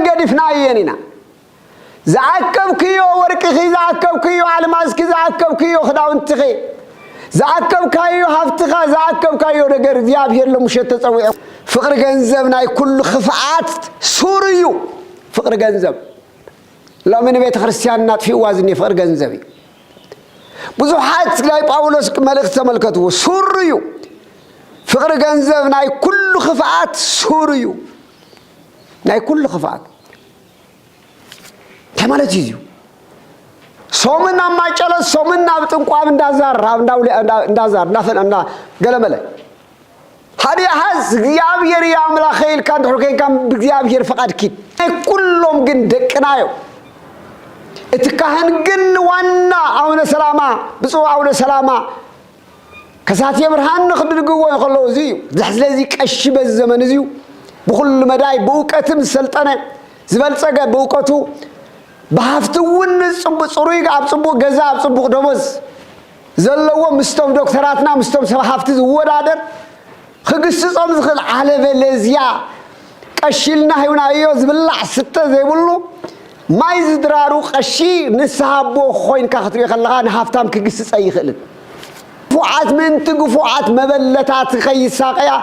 قدفنا ينينا زعكب كيو ورقخي زعكب كيو على ماسك زعكب كيو خداون تخي زعكب كيو هفتخا زعكب كيو نجر دياب يلا مش تسوي فقر جنزبنا كل خفعات سوريو فقر جنزب لا من بيت خريستيانات في وازني فقر جنزبي بزحات لا باولوس ملك تملكته سوريو فقر جنزبنا كل خفعات سوريو ناي كل خفعات كمالت يجيو سومنا ما يجلس سومنا بتنقام اندازار اندازار نفن اندا قلمله هذه حز እግዚአብሔር ያምላኸይል ካን ሆርከን ካም እግዚአብሔር ፈቃድ ኪት ኩሎም ግን ደቅናዮ እትካህን ግን ዋና አውነ ሰላማ ብፁዕ አውነ ሰላማ ከሳት የብርሃን ንخدድግዎ ይኸለው እዚ ስለዚ ቀሽ በዘመን እዚው በሁሉ መዳይ በእውቀትም ሰልጠነ ዝበልጸገ በእውቀቱ በሀፍቱን ጽሩይ ጋር ጽቡ ገዛ ጽቡ ደሞዝ ዘለዎ ምስቶም ዶክተራትና ምስቶም ሰብ ሀፍት ዝወዳደር خجس صام زخل على فلزيا قشيلنا هيونايو زبلع ستة زي بقولو ما يزدرارو قشي نسحبو خوين كاختري خلغان هافتام كجس صاي خلد فوعات من تقفوعات مبلتات خيساقيا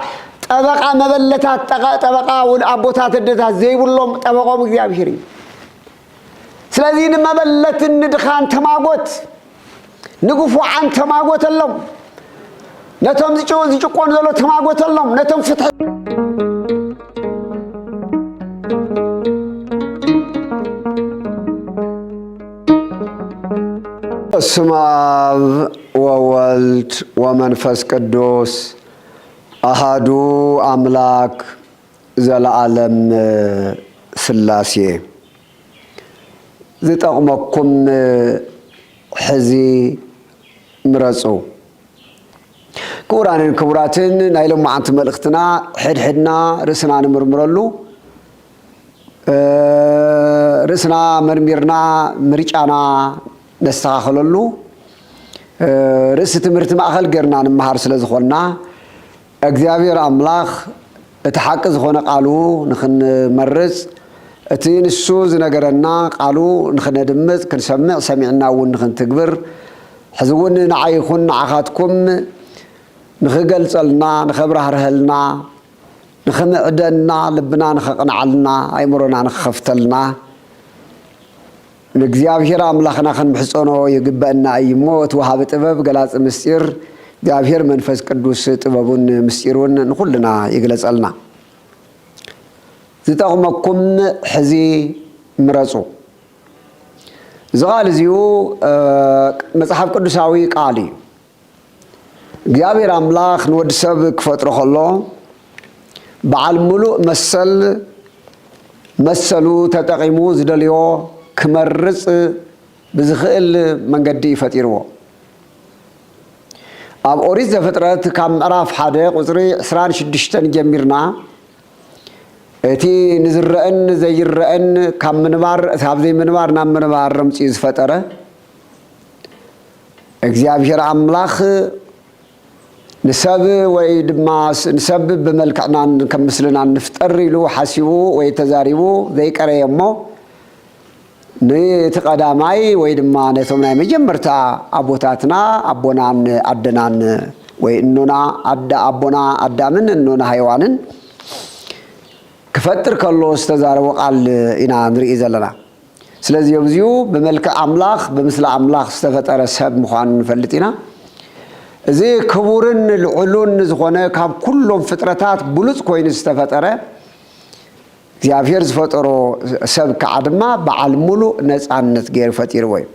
طبقه مبلتات طبقه والابوتات دتا زي بقولو طبقه እግዚአብሔርይ ስለዚህ መበለት እንድኻን ተማጎት ንጉፉዓን ተማጎተለም نتهم زيجون زلو تماغوت اللهم نتهم فتح اسم اب وولد ومنفس قدوس احدو املاك زلعالم سلاسي زيطقمكم حزي مرصو كورانن كبراتن نايلو معانت ملختنا حدنا رسنا نمرمرلو رسنا مرميرنا مريچانا نستاخللو رس تمرت ماخل غيرنا نمهار سلازخولنا እግዚአብሔር አምላክ እተሐቅ ዝሆነ ቃሉ ንኽን መርጽ እቲ ንሱ ዝነገረና ቃሉ ንኽነድምጽ ክንሰምዕ ሰሚዕና ውን ንኽን ትግብር ሕዝውን ንዓይኹን ንዓኻትኩም نخجلنا نخبرهلنا نخمعدنا لبنا نخقنعلنا أيمرنا نخفتلنا نجزيابير أملاخنا خن محصونه يجبنا أي موت وهابت أبب جلس مسير جابير منفس قدوس تبابون مسيرون نقولنا يجلس لنا زتاغمكم حزي مرزو زغال زيو مصحف قدساوي قالي እግዚአብሔር አምላክ ንወድ ሰብ ክፈጥሮ ኸሎ በዓል ሙሉእ መሰሉ ተጠቂሙ ዝደልዮ ክመርጽ ብዝኽእል መንገዲ ይፈጢርዎ ኣብ ኦሪት ዘፍጥረት ካብ ምዕራፍ 1 ቁጽሪ 26 ጀሚርና እቲ ንዝረአን ዘይረአን ካብ ምንባር ካብ ዘይምንባር ናብ ምንባር ረምፂ ዝፈጠረ እግዚአብሔር አምላክ نسب ويدماس نسب بملكنا كمثلنا نفتر له حسيبو ويتزاريبو ذي كريمو نتقداماي ويدما نتومنا مجمرتا ابوتاتنا ابونان ادنان واننا ابونا ادامن اننا حيوانن كفتر كلو استزارو قال انا نري زلنا ስለዚህ የብዚው በመልከ አምላክ በምስለ አምላክ ዝተፈጠረ ሰብ መዃን ፈልጢና زي كبورن العلون زخونه كاب كلهم فترات بلوز كوين استفتره زيافير زفترو سبك عدما بعلملو نصانت غير فتير وي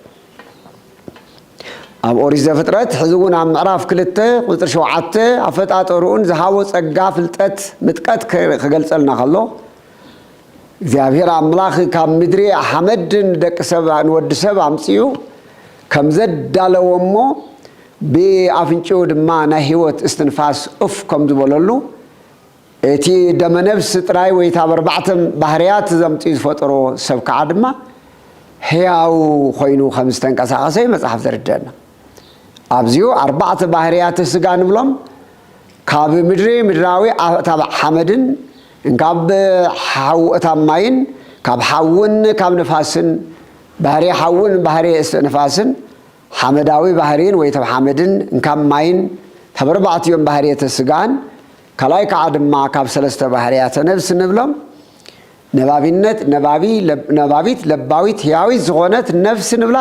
اب اوريز فترات حزون عم عراف كلته قطر شوعته افطاطرون زهاو صغا فلطت متقت كغلصلنا خلو زيافير املاخ كاب مدري احمد دق سب انود سب امصيو كمزد دالومو بافنچو دما نا هيوت استنفاس اف كم زبللو اتي دم نفس طراي ويتا بربعتم بحريات زمطي فطرو سبك عدما هياو خوينو خمستن قساقسي مصحف زردنا ابزيو اربعه بحريات سغان بلوم كاب مدري مدراوي تبع حمدن انكاب حو تماين ካብ ሓውን ካብ ንፋስን ባህሪ ሓውን ባህሪ ንፋስን ሓመዳዊ ባህሪን ወይ ተብ ሓመድን ካብ ማይን ተበርባዕትዮም ባህሪያተ ስጋን ከላይ ከዓ ድማ ካብ ሰለስተ ባህሪያተ ነፍስ ንብሎም ነባቢነት ነባቢት ለባዊት ህያዊት ዝኾነት ነፍስ ንብላ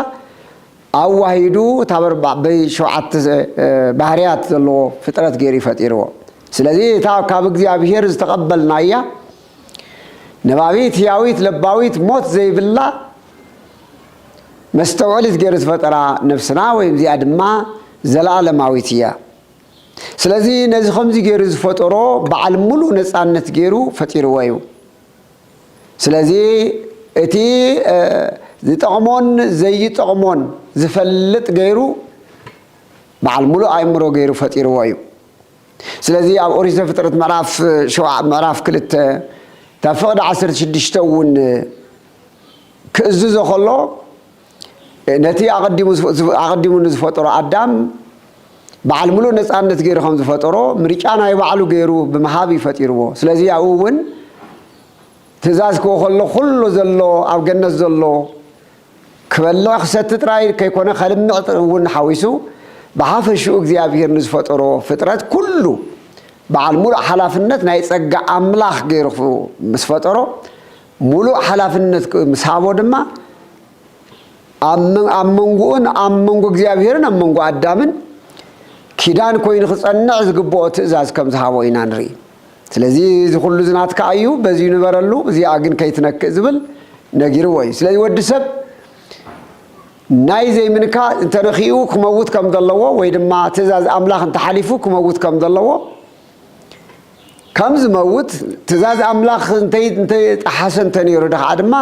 ኣዋሂዱ ተበርባዕ በሸውዓተ ባህሪያት ዘለዎ ፍጥረት ገይሩ ይፈጢርዎ ስለዚህ እታ ካብ እግዚአብሔር ዝተቀበልናያ ነባቢት ህያዊት ለባዊት ሞት ዘይብላ መስተውዕልት ገይሩ ዝፈጠራ ነፍስና ወይ እዚኣ ድማ ዘላለማዊት እያ ስለዚህ ነዚ ከምዚ ገይሩ ዝፈጠሮ በዓል ሙሉ ነፃነት ገይሩ ፈጢርዎ እዩ ስለዚህ እቲ ዝጠቅሞን ዘይጠቅሞን ዝፈልጥ ገይሩ በዓል ሙሉ አእምሮ ገይሩ ፈጢርዎ እዩ ስለዚህ ኣብ ኦሪት ዘፍጥረት ምዕራፍ 2 ተፈቅድ 16 እውን ክእዝዞ ከሎ ነቲ ኣቀዲሙ ዝፈጠሮ ኣዳም በዓል ሙሉ ነፃነት ገይሩ ከም ዝፈጠሮ ምርጫ ናይ ባዕሉ ገይሩ ብምሃብ ይፈጢርዎ ስለዚህ ያው እውን ትእዛዝ ክዎ ከሎ ኩሉ ዘሎ ኣብ ገነት ዘሎ ክበልዕ ክሰቲ ጥራይ ከይኮነ ከልምዕ እውን ሓዊሱ ብሓፈሽኡ እግዚአብሔር ንዝፈጠሮ ፍጥረት ኩሉ በዓል ሙሉእ ሓላፍነት ናይ ፀጋ ኣምላኽ ገይሩ ምስ ፈጠሮ ሙሉእ ሓላፍነት ምስ ሃቦ ድማ ኣብ መንጎኡን ኣብ መንጎ እግዚአብሔርን ኣብ መንጎ ኣዳምን ኪዳን ኮይኑ ክፀንዕ ዝግብኦ ትእዛዝ ከም ዝሃቦ ኢና ንርኢ ስለዚህ እዚ ኩሉ ዝናትካ እዩ በዚ ንበረሉ እዚኣ ግን ከይትነክእ ዝብል ነጊርዎ እዩ ስለዚህ ወዲ ሰብ ናይ ዘይምንካ እንተረኺኡ ክመውት ከም ዘለዎ ወይ ድማ ትእዛዝ ኣምላኽ እንተሓሊፉ ክመውት ከም ዘለዎ ከም ዝመውት ትእዛዝ ኣምላኽ እንተይጣሓሰ እንተነይሩ ድኻ ድማ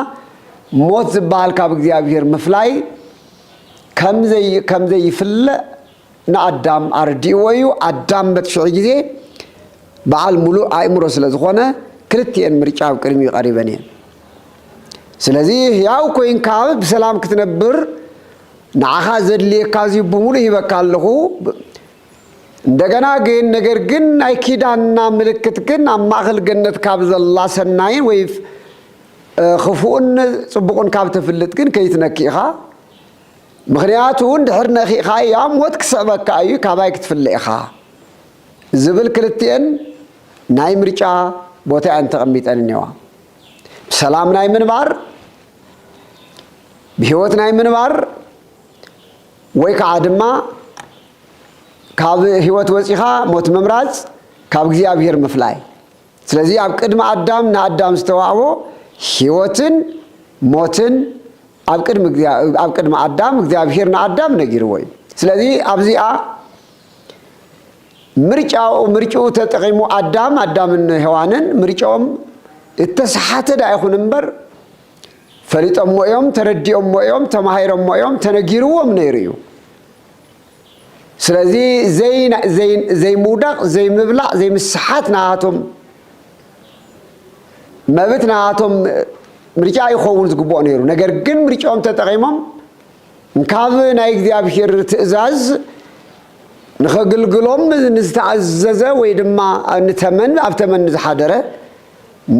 ሞት ዝበሃል ካብ እግዚአብሔር ምፍላይ ከም ዘይፍለእ ንኣዳም ኣርዲእዎ እዩ ኣዳም በትሽዑ ግዜ በዓል ሙሉእ ኣእምሮ ስለ ዝኾነ ክልቲአን ምርጫ ኣብ ቅድሚ ቀሪበን እየን ስለዚህ ያው ኮይንካ ብሰላም ክትነብር ንዓኻ ዘድልየካ እዚ ብሙሉእ ሂበካ ኣለኹ እንደገና ግን ነገር ግን ናይ ኪዳንና ምልክት ግን ኣብ ማእኸል ገነት ካብ ዘላ ሰናይን ወይ ክፉኡን ፅቡቕን ካብ ተፍልጥ ግን ከይትነኪእኻ ምክንያቱ እንድሕር ነኺእኻ እያ ሞት ክስዕበካ እዩ ካባይ ክትፍልእ ኢኻ ዝብል ክልቲአን ናይ ምርጫ ቦታ እየን ተቐሚጠን እኒዋ ብሰላም ናይ ምንባር ብሂወት ናይ ምንባር ወይ ከዓ ድማ ካብ ሂወት ወፂኻ ሞት ምምራፅ ካብ እግዚአብሔር ምፍላይ ስለዚህ ኣብ ቅድሚ ኣዳም ንኣዳም ዝተዋዕቦ ሂወትን ሞትን ኣብ ቅድሚ ኣዳም እግዚአብሔር ንኣዳም ነጊርዎ እዩ ስለዚህ ኣብዚኣ ምርጫኡ ተጠቂሙ ኣዳምን ሔዋንን ምርጫኦም እተሰሓተ ዳ ይኹን እምበር ፈሊጦም ሞኦም ተረዲኦም ሞኦም ተማሂሮም ሞኦም ተነጊርዎም ነይሩ እዩ ስለዚህ ዘይምውዳቕ ዘይምብላዕ ዘይምስሓት ናሃቶም መብት ናሃቶም ምርጫ ይኸውን ዝግብኦ ነይሩ ነገር ግን ምርጫኦም ተጠቂሞም ካብ ናይ እግዚአብሔር ትእዛዝ ንኸግልግሎም ንዝተኣዘዘ ወይ ድማ ንተመን ኣብ ተመን ዝሓደረ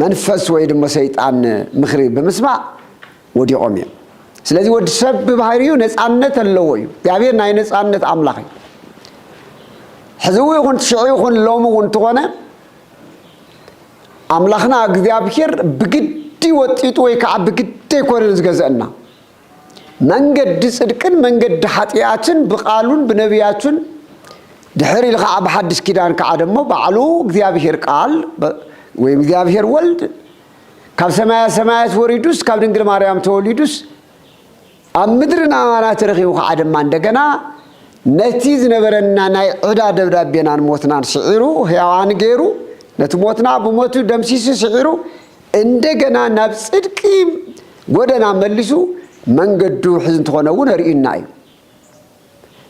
መንፈስ ወይ ድማ ሰይጣን ምኽሪ ብምስማዕ ወዲቖም እዮም ስለዚህ ወዲ ሰብ ብባህሪኡ ነፃነት ኣለዎ እዩ እግዚአብሔር ናይ ነፃነት ኣምላኽ እዩ ሕዝዊ ይኹን ትሽዑ ይኹን ሎሚ እውን ትኾነ ኣምላኽና እግዚአብሔር ብግዲ ወጢጡ ወይ ከዓ ብግዲ ኣይኮነን ዝገዘአና መንገዲ ጽድቅን መንገዲ ኃጢአትን ብቃሉን ብነቢያቱን ድሕሪ ኢልካ ኣብ ሓድሽ ኪዳን ከዓ ደሞ ባዕሉ እግዚአብሔር ቃል ወይ እግዚአብሔር ወልድ ካብ ሰማያት ወሪዱስ ካብ ድንግል ማርያም ተወሊዱስ ኣብ ምድርና ኣማናት ረኺቡ ከዓ ድማ እንደገና ነቲ ዝነበረና ናይ ዕዳ ደብዳቤናን ሞትናን ስዒሩ ሕያዋን ገይሩ ነቲ ሞትና ብሞቱ ደምሲሱ ስዒሩ እንደገና ናብ ጽድቂ ጎደና መልሱ መንገዱ ሕዝን ትኾነውን ርኢና እዩ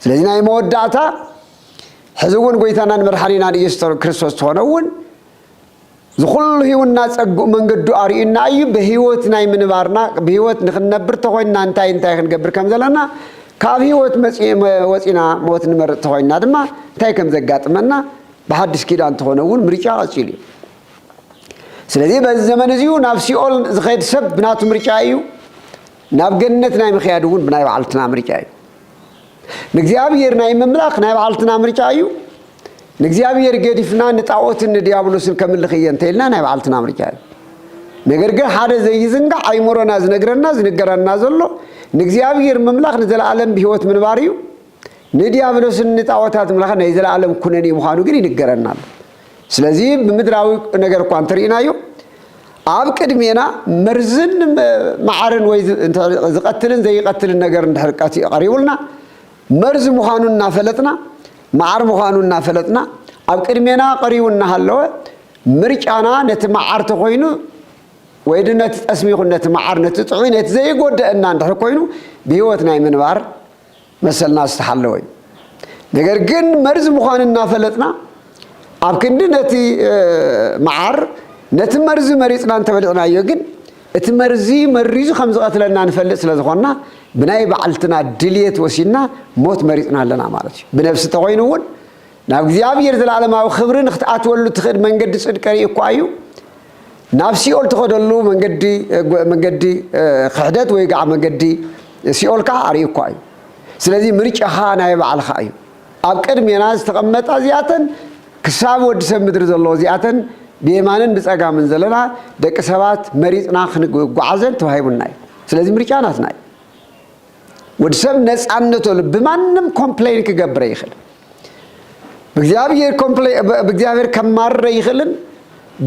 ስለዚህ ናይ መወዳእታ ሕዝውን ጎይታናን መድኃኒናን ኢየሱስ ክርስቶስ ትኾነውን ዝኹሉ ህይወትና ፀጉ መንገዱ ኣርኢና እዩ በህይወት ናይ ምንባርና በህይወት ንኽነብር ተኾይና እንታይ ክንገብር ከም ዘለና ካብ ህይወት ወፂና ሞት ንመርጥ ተኾይና ድማ እንታይ ከም ዘጋጥመና ብሓድሽ ኪዳን ትኾነውን ምርጫ ቀፂሉ ስለዚህ በዘመን እዚሁ ናብ ሲኦል ዝኸይድ ሰብ ብናቱ ምርጫ እዩ ናብ ገነት ናይ ምኽያድ እውን ብናይ ባዕልትና ምርጫ እዩ ንእግዚአብሔር ናይ ምምላኽ ናይ ባዕልትና ምርጫ እዩ ንእግዚአብሔር ገዲፍና ንጣዖትን ንዲያብሎስን ከምልኽ እየ እንተኢልና ናይ ባዕልትና ምርጫ እዩ ነገር ግን ሓደ ዘይዝንጋዕ አይምሮና ዝነግረና ዝንገረና ዘሎ ንእግዚአብሔር ምምላኽ ንዘላለም ብህይወት ምንባር እዩ ንዲያብሎስን ንጣዖታት ምምላኽ ናይ ዘላለም ኩነኔ ምዃኑ ግን ይንገረናል ስለዚህ በምድራዊ ነገር እንኳን ተሪናዩ ኣብ ቅድሜና መርዝን ማዓርን ወይ ዝቀትልን ዘይቀትልን ነገር እንድሕርቀት ይቀሪቡልና መርዝ ምዃኑን እናፈለጥና ማዓር ምዃኑን እናፈለጥና ኣብ ቅድሜና ቀሪቡና ሃለወ ምርጫና ነቲ ማዓር ተኮይኑ ወይ ድነት ተስሚኹ ነቲ ማዓር ነቲ ጥዑይ ነቲ ዘይጎደአና እንድሕር ኮይኑ ብህይወት ናይ ምንባር መሰልና ዝተሓለወ ነገር ግን መርዝ ምዃኑን እናፈለጥና ኣብ ክንዲ ነቲ ማዓር ነቲ መርዚ መሪፅና እንተበልዕናዮ ግን እቲ መርዚ መሪዙ ከም ዝቀትለና ንፈልጥ ስለዝኾንና ብናይ ባዕልትና ድልየት ወሲና ሞት መሪፅና ኣለና ማለት እዩ ብነፍሲ ተኮይኑ እውን ናብ እግዚአብሔር ዘላለማዊ ክብሪ ንኽትኣትወሉ ትኽእል መንገዲ ጽድቅ ሪኢኳ እዩ ናብ ሲኦል ትኸደሉ መንገዲ ክሕደት ወይ ጋዕ መንገዲ ሲኦልካ ኣሪኢኳ እዩ ስለዚህ ምርጫኻ ናይ ባዕልኻ እዩ ኣብ ቅድሜና ዝተቐመጣ እዚኣተን ክሳብ ወዲ ሰብ ምድሪ ዘለዎ እዚኣተን ብየማንን ብፀጋምን ዘለና ደቂ ሰባት መሪፅና ክንጓዓዘን ተዋሂቡና እዩ ስለዚህ ምርጫ ናትና እዩ ወዲ ሰብ ነፃነቱ ብማንም ኮምፕሌን ክገብረ ይኽእል ብእግዚአብሔር ከማረ ይኽእልን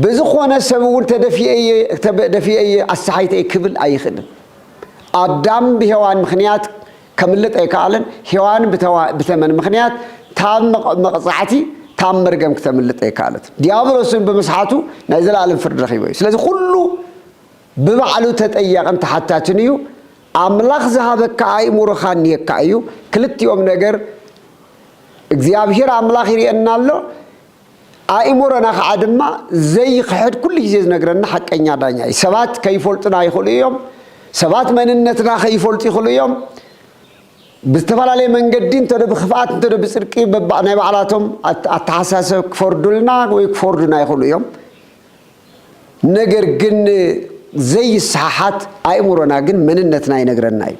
ብዝኾነ ሰብ እውን ተደፊአየ ኣሰሓይተይ ክብል ኣይኽእልን ኣዳም ብሔዋን ምክንያት ከምልጥ ኣይከኣለን ሔዋን ብተመን ምክንያት ታብ መቕፃዕቲ ታብ መርገም ክተምልጥ ኣይከኣለት ዲያብሎስን ብምስሓቱ ናይ ዘላለም ፍርዲ ረኺቡ እዩ ስለዚ ኩሉ ብባዕሉ ተጠያቕን ተሓታትን እዩ ኣምላኽ ዝሃበካ ኣእምሮኻ እኒአካ እዩ ክልቲኦም ነገር እግዚአብሔር ኣምላኽ ይርአና ኣሎ ኣእምሮና ከዓ ድማ ዘይክሕድ ኩሉ ግዜ ዝነግረና ሓቀኛ ዳኛ እዩ ሰባት ከይፈልጡና ይኽእሉ እዮም ሰባት መንነትና ከይፈልጡ ይኽእሉ እዮም ብዝተፈላለየ መንገዲ እንተደ ብኽፍኣት እንተደ ብፅድቂ ናይ ባዕላቶም ኣተሓሳሰብ ክፈርዱልና ወይ ክፈርዱና ይኽእሉ እዮም ነገር ግን ዘይሰሓሓት ኣእምሮና ግን መንነትና ይነግረና እዩ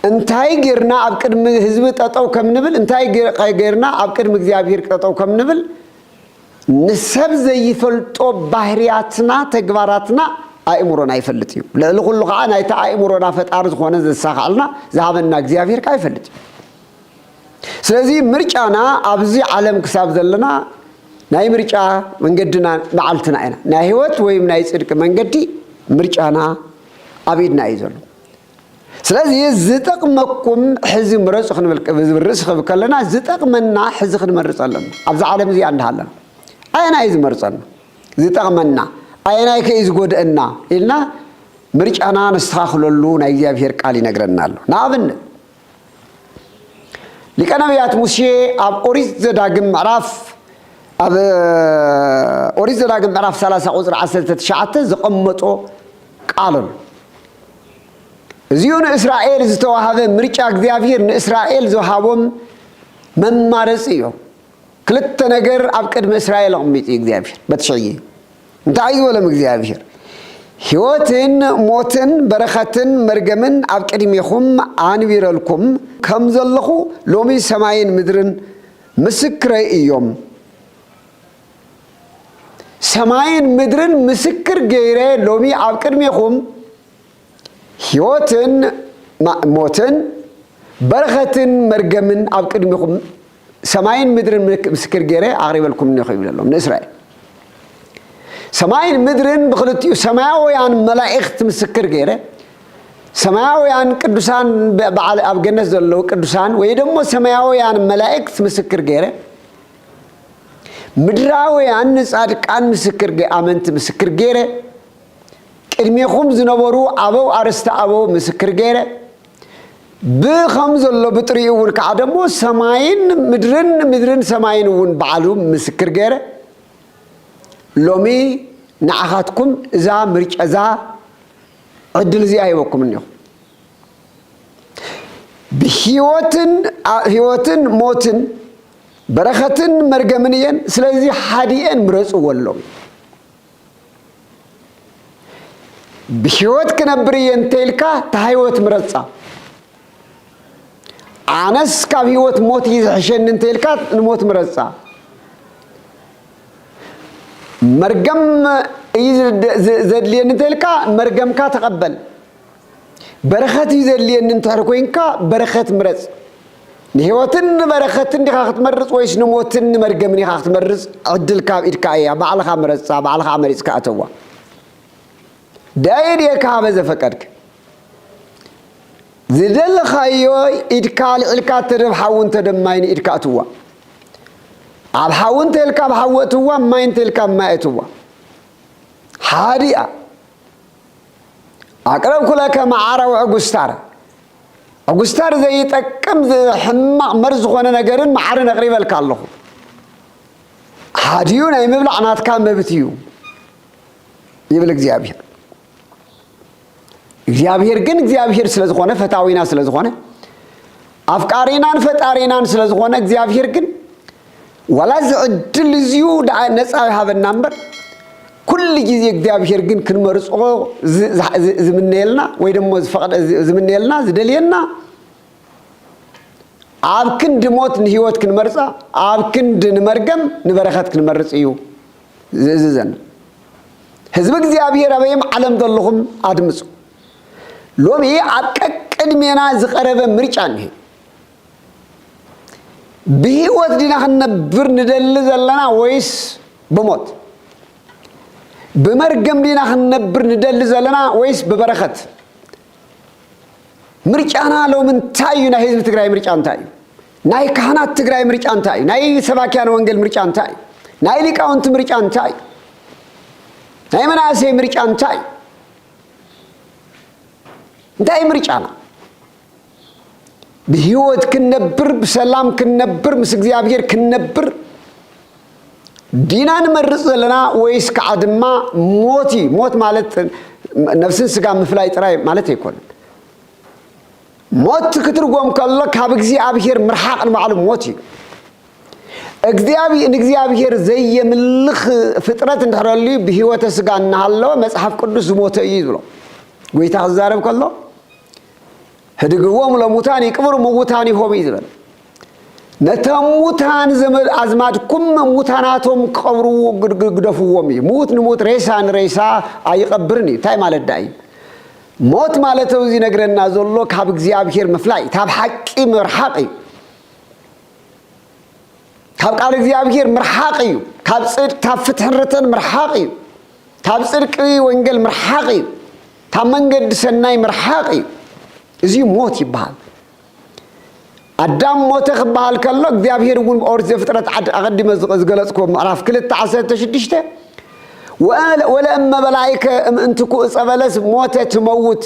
እንታይ ጌርና ኣብ ቅድሚ ህዝቢ ጠጠው ከም ንብል እንታይ ጌርና ኣብ ቅድሚ እግዚአብሔር ጠጠው ከም ንብል ንሰብ ዘይፈልጦ ባህርያትና ተግባራትና ኣእምሮና ይፈልጥ እዩ ለኩሉ ከዓ ናይቲ ኣእምሮና ፈጣሪ ዝኾነ ዘሳኻልና ዝሃበና እግዚአብሔር ከዓ ይፈልጥ ስለዚ ምርጫና ኣብዚ ዓለም ክሳብ ዘለና ናይ ምርጫ መንገድና መዓልትና ኢና ናይ ህይወት ወይ ናይ ጽድቅ መንገዲ ምርጫና ኣብኢድና እዩ ዘሎ ስለዚ ዝጠቅመኩም ሕዚ ምረጽ ክንብል ብርስ ከለና ዝጠቅመና ሕዚ ክንመርጽ ኣለና ኣብዚ ዓለም እዚ እንዳሃለና ኣይና እዩ ዝመርጸና ዝጠቅመና ኣይናይ ከይ ዝጎድአና ኢልና ምርጫና ነስተኻኽለሉ ናይ እግዚአብሔር ቃል ይነግረና ኣሎ ንኣብነት ሊቀ ነቢያት ሙሴ ኣብ ኦሪት ዘዳግም ምዕራፍ 30 ቁፅሪ 19 ዝቐመጦ ቃል ኣሎ እዚሁ ንእስራኤል ዝተዋሃበ ምርጫ እግዚአብሔር ንእስራኤል ዝወሃቦም መማረፂ እዩ ክልተ ነገር ኣብ ቅድሚ እስራኤል ኣቕሚጡ እግዚአብሔር በትሽዕይ እንታይ ዝበሎም እግዚአብሔር ሕይወትን ሞትን በረኸትን መርገምን ኣብ ቅድሚኹም ኣንቢረልኩም ከም ዘለኹ ሎሚ ሰማይን ምድርን ምስክረይ እዮም ሰማይን ምድርን ምስክር ገይረ ሎሚ ኣብ ቅድሚኹም ሕይወትን ሞትን በረኸትን መርገምን ኣብ ቅድሚኹም ሰማይን ምድርን ምስክር ገይረ ኣቕሪበልኩም ንኹ ይብለሎም ንእስራኤል ሰማይን ምድርን ብክልቲኡ ሰማያውያን መላእክት ምስክር ገይረ ሰማያውያን ቅዱሳን ኣብ ገነት ዘለዉ ቅዱሳን ወይ ደግሞ ሰማያውያን መላእክት ምስክር ገይረ ምድራውያን ጻድቃን ምስክር ኣመንቲ ምስክር ገይረ ቅድሚኹም ዝነበሩ ኣበው ኣርስተ ኣበው ምስክር ገይረ ብኸም ዘሎ ብጥሪኡ እውን ከዓ ደግሞ ሰማይን ምድርን ሰማይን እውን በዓሉ ምስክር ገይረ ሎሚ ንዓኻትኩም እዛ ምርጫ እዛ ዕድል እዚኣ ሂበኩም እኒኹ ብሕይወትን ሞትን በረኸትን መርገምን እየን ስለዚ ሓዲአን ምረፅዎ ኣሎም بحيوت كنبر ينتلكا تهيوت مرصا عنس كبيوت موت يزحشن ننتلكا نموت مرصا مرقم زدلي ننتلكا مرقم كا تقبل برخت يزدلي ننتحركوينكا برخت مرص نهوتن برختن دي خاخت مرص ويش نموتن مرقمني خاخت مرص عدل كاب إدكايا بعلخا مرصا بعلخا مرص كاتوا داير يكاب زفكرك زدل خايوي إدكال إلكات ربحاون تدمين إدكاتوا عبحاون تلكا بحوتوا ماين تلكا مايتوا حارئة أقرب كلك معارة وعقستار عقستار زي تكم حمق مرز خونا نقرن معارة قريبا لك الله حاديون أي مبلع نات كان مبتيو يبلغ زيابير እግዚአብሔር ግን እግዚአብሔር ስለዝኾነ ፈታዊና ስለዝኾነ አፍቃሪናን ፈጣሪናን ስለዝኾነ እግዚአብሔር ግን ወላዝ ዕድል እዚሁ ነፃ ይሃበና እምበር ኩል ጊዜ እግዚአብሔር ግን ክንመርጾ ዝምነየልና ወይ ደሞ ዝፈቀደ ዝምነየልና ዝደልየና ኣብ ክንድ ሞት ንህይወት ክንመርጻ ኣብ ክንድ ንመርገም ንበረኸት ክንመርጽ እዩ ዝእዝዘን ህዝብ እግዚአብሔር አበይም ዓለም ዘለኹም አድምጹ لومي أكيد مينا زقربة مريشانه بهيوت دينا خنبر ندل زلنا ويس بموت بمرقم دينا خنبر ندل زلنا ويس ببركة مريشانا لو من تايو نهيز بتقرأي مريشان تايو ناي كهانات تقرأي مريشان تايو ناي سباكيان وانجل مريشان تايو ناي ليك أنت مريشان تايو ناي مناسي مريشان تايو داي مريشانا بهيوت كنبر بسلام كنبر مس እግዚአብሔር كنبر دينا نمرز لنا ويس كعدما موتي موت مالت نفسن سغا مفلاي طراي مالت يكون موت كترغوم كله ካብ እግዚአብሔር مرحق معلوم موتي እግዚአብሔር ዘየምልኽ ፍጥረት እንደረሊ በህይወተ ስጋ እናሃለው መጽሐፍ ቅዱስ ሞተ ይብሎ ጎይታ ዘዛረብ ከሎ هدقوهم لموتان يكبروا موتان يهم يزبل نتموتان زمر أزمات كم موتاناتهم قبروا قدفوهم موت نموت ريسان ريسا أيقبرني تاي مال الداي موت مالته زي نقرنا زلوك هابك زيابير مفلاي تاب حقي مرحقي تاب قال زيابير مرحقي تاب صير تاب فتح رتن مرحقي تاب صير كوي وانجل مرحقي تاب منقد سناي مرحقي زي موت يبال أدم موت خبال كله እግዚአብሔር يقول أرز فترة أقدم زقلتكم عرف كل التعسير تشديشته ولا أما بلايك أنتكو أبلس موت تموت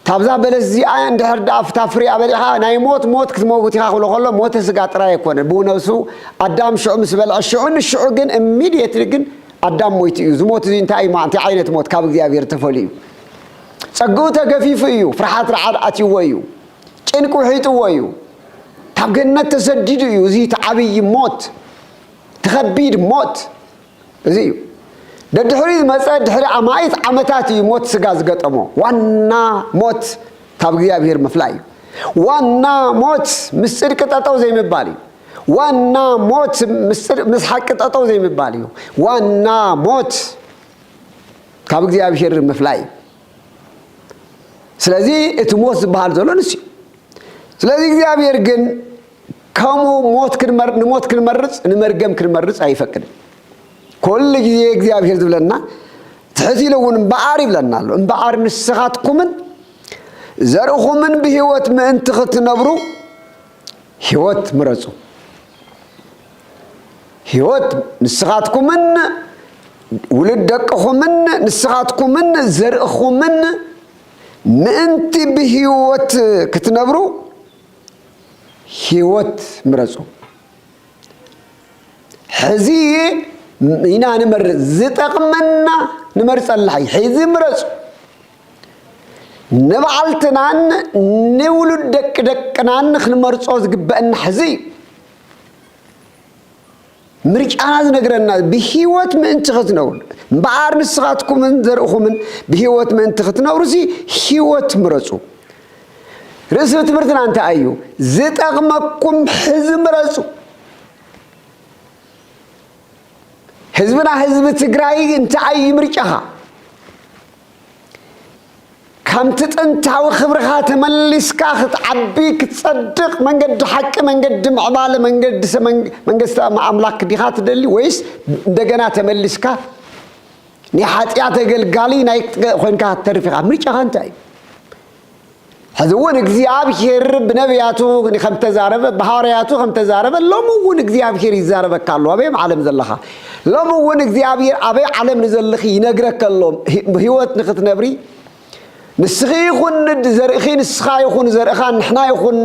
تابزا بلس زي عند هرد أفتافري أبلها ناي موت كتموت يا خلو خلو موت سقط رايكون بونوسو أدم شو مسبل الشعور جن immediately جن أدم موت يزموت زي انتاي ما أنت عينة موت كاب እግዚአብሔር تفوليو صقوته غفيف يو فرحات رعاد اتيويو ጭንቁ ሂጥወዩ ታገነት ተሰድድዩ እዚ ተዓብይ ሞት ተኸቢድ ሞት እዚ ደድሕሪ መጸ ድሕሪ አማይት ዓመታት ሞት ስጋ ዝገጠሞ ዋና ሞት ካብ እግዚአብሔር መፍላይ ዋና ሞት ምስጥር ቅጠጠው ዘይምባል ዋና ሞት ምስጥር ምስሐቅ ቅጠጠው ዘይምባል ዋና ሞት ካብ እግዚአብሔር መፍላይ ስለዚህ እትሞት ዝባል ዘሎንሲ ስለዚህ እግዚአብሔር ግን ከሙ ሞት ክንመርጽ ንመርገም ክንመርጽ አይፈቅድም ኩሉ ጊዜ እግዚአብሔር ዝብለና ትሕዚለውን በአር ይብለናል በአር ንስኻትኩምን ዘርኹምን በህይወት ምእንቲ ክትነብሩ ህይወት ምረጹ ህይወት ንስኻትኩምን ውልድ ደቅኹምን ንስኻትኩምን ዘርኹምን ምእንቲ በህይወት ክትነብሩ ህይወት ምረጹ ሕዚ ኢና ንመርጽ ዝጠቅመና ንመርጸልሐይ ሕዚ ምረጹ ንባዕልትናን ንውሉድ ደቅናን ክንመርጾ ዝግበአና ሕዚ ምርጫና ዝነግረና ብሂወት ምእንቲ ክትነብሩ እምበኣር ንስኻትኩምን ዘርእኹምን ብሂወት ምእንቲ ክትነብሩ ሂወት ምረፁ ርእሲ ትምህርትና እንታይ እዩ ዝጠቕመኩም ሕዚ ምረፁ ህዝብና ህዝቢ ትግራይ እንታይ እዩ ምርጫኻ ከምቲ ጥንታዊ ክብርኻ ተመሊስካ ክትዓቢ ክትጸድቕ መንገዲ ሓቂ መንገዲ ምዕባለ መንግስቲ ኣምላክ ዲኻ ትደሊ ወይስ እንደገና ተመሊስካ ንሓጢኣት አገልጋሊ ናይ ኮይንካ ተርፊኻ ምርጫኻ እንታይ ሕዚ እውን እግዚአብሔር ብነቢያቱ ከም ተዛረበ በሐዋርያቱ ከም ተዛረበ ሎሙ እውን እግዚአብሔር ይዛረበካ ኣሎ አበይ ዓለም ዘለኻ ሎሙ እውን እግዚአብሔር አበይ ዓለም ንዘልኺ ይነግረካ ኣሎ ህይወት ንኽትነብሪ ንስኺ ይኹን ዘርእኺ ንስኻ ይኹን ዘርእኻ ንሕና ይኹን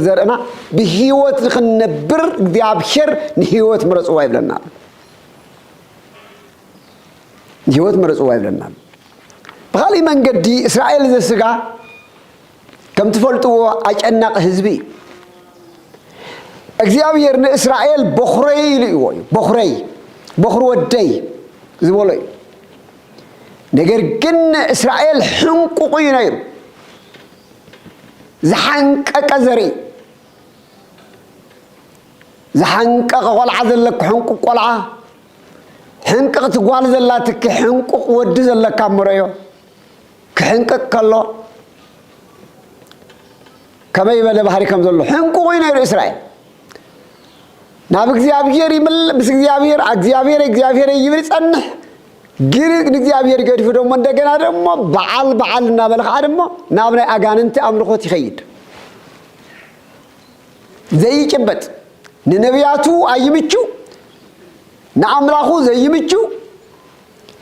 ዘርእና ብህይወት ንኽንነብር እግዚአብሔር ንህይወት ምረፅዋ ይብለና ህይወት ምረፅዋ ይብለና ብኻልእ መንገዲ እስራኤል ዘስጋ ከም ትፈልጥዎ አጨናቕ ህዝቢ እግዚአብሔር ንእስራኤል በኹረይ ኢልዎ በኹረይ በኹር ወደይ ዝበሎ እዩ ነገር ግን እስራኤል ሕንቁቕ እዩ ነይሩ ዝሓንቀቀ ዘርኢ ዝሓንቀቀ ቆልዓ ዘለካ ሕንቁቕ ቆልዓ ሕንቅቕቲ ጓል ዘላትክ ሕንቁቕ ወዲ ዘለካ ምረዮ ክሕንቅቕ ከሎ ከመይ በለ ባህሪ ከም ዘሎ ሕንቁቕ እዩ ነይሩ እስራኤል ናብ እግዚአብሔር ምስ እግዚአብሔር ይብል ጸንሕ ግን እግዚአብሔር ገድፉ ደግሞ እንደገና ደግሞ በዓል እናበለኻ ደግሞ ናብ ናይ አጋንንቲ አምልኾት ይኸይድ ዘይጭበጥ ንነቢያቱ አይምቹ ንአምላኹ ዘይምቹ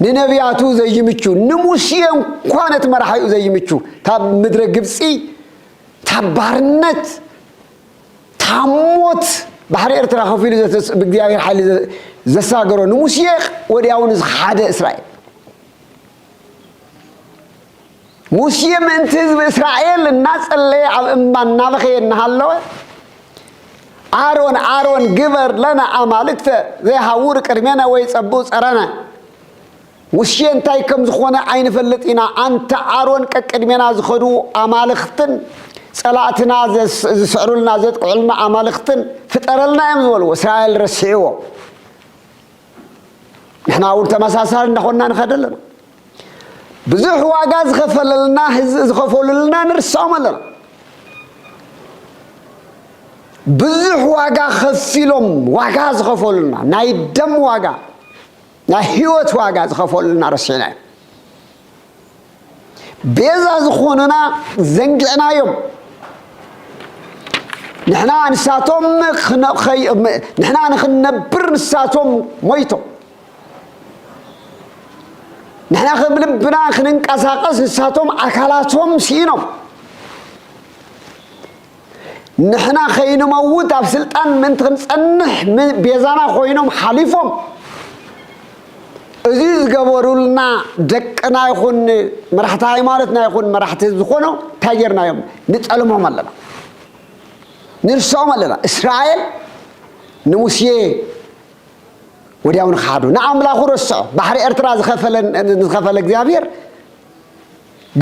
ንነቢያቱ ዘይምቹ ንሙሴ እንኳን ተመራሐዩ ዘይምቹ ታብ ምድረ ግብፂ ታባርነት ታሞት ባህር ኤርትራ ከፊሉ በእግዚአብሔር ኃይል ዘሳገሮ ንሙሴ ወዲያውን ዝሓደ እስራኤል ሙሴ ምእንቲ ህዝቢ እስራኤል እናጸለየ ኣብ እምባ እናበኸየ እናሃለወ አሮን ግበር ለና አማልክተ ዘይሃውር ቅድሜና ወይ ጸቡእ ጸረና ሙሴ እንታይ ከም ዝኾነ ኣይንፈልጥ ኢና አንተ አሮን ቀቅድሜና ዝኸዱ አማልክትን ጸላእትና ዝስዕሩልና ዘጥቅዑልና አማልክትን ፍጠረልና እዮም ዝበልዎ እስራኤል ረሲዕዎ ንሕና እውን ተመሳሳሊ እንዳኾንና ንኸድ ኣለና ብዙሕ ዋጋ ዝኸፈሉልና ንርሳኦም ኣለና ብዙሕ ዋጋ ከፊሎም ዋጋ ዝኸፈሉልና ናይ ደም ዋጋ ናይ ህይወት ዋጋ ዝኸፈሉልና ረሲዕና እዮም ቤዛ ዝኾኑና ዘንጊዕናዮም ንሕና ንሳቶም ንሕና ንኽንነብር ንሳቶም ሞይቶም ንሕና ከም ልብና ክንንቀሳቀስ ንሳቶም አካላቶም ሲኢኖም ንሕና ከይንመውት ኣብ ስልጣን ምእንቲ ክንጸንሕ ቤዛና ኮይኖም ሓሊፎም እዚ ዝገበሩልና ደቅና ይኹን መራሕቲ ሃይማኖትና ይኹን መራሕቲ ዝኾኑ እንታይ ጌርናዮም ንጠልሞም ኣለና ንርሶም ኣለና እስራኤል ንሙሴ ወዲያውን ካዱ ንአምላኹ ረስዖ ባህሪ ኤርትራ ዝኸፈለ እግዚአብሔር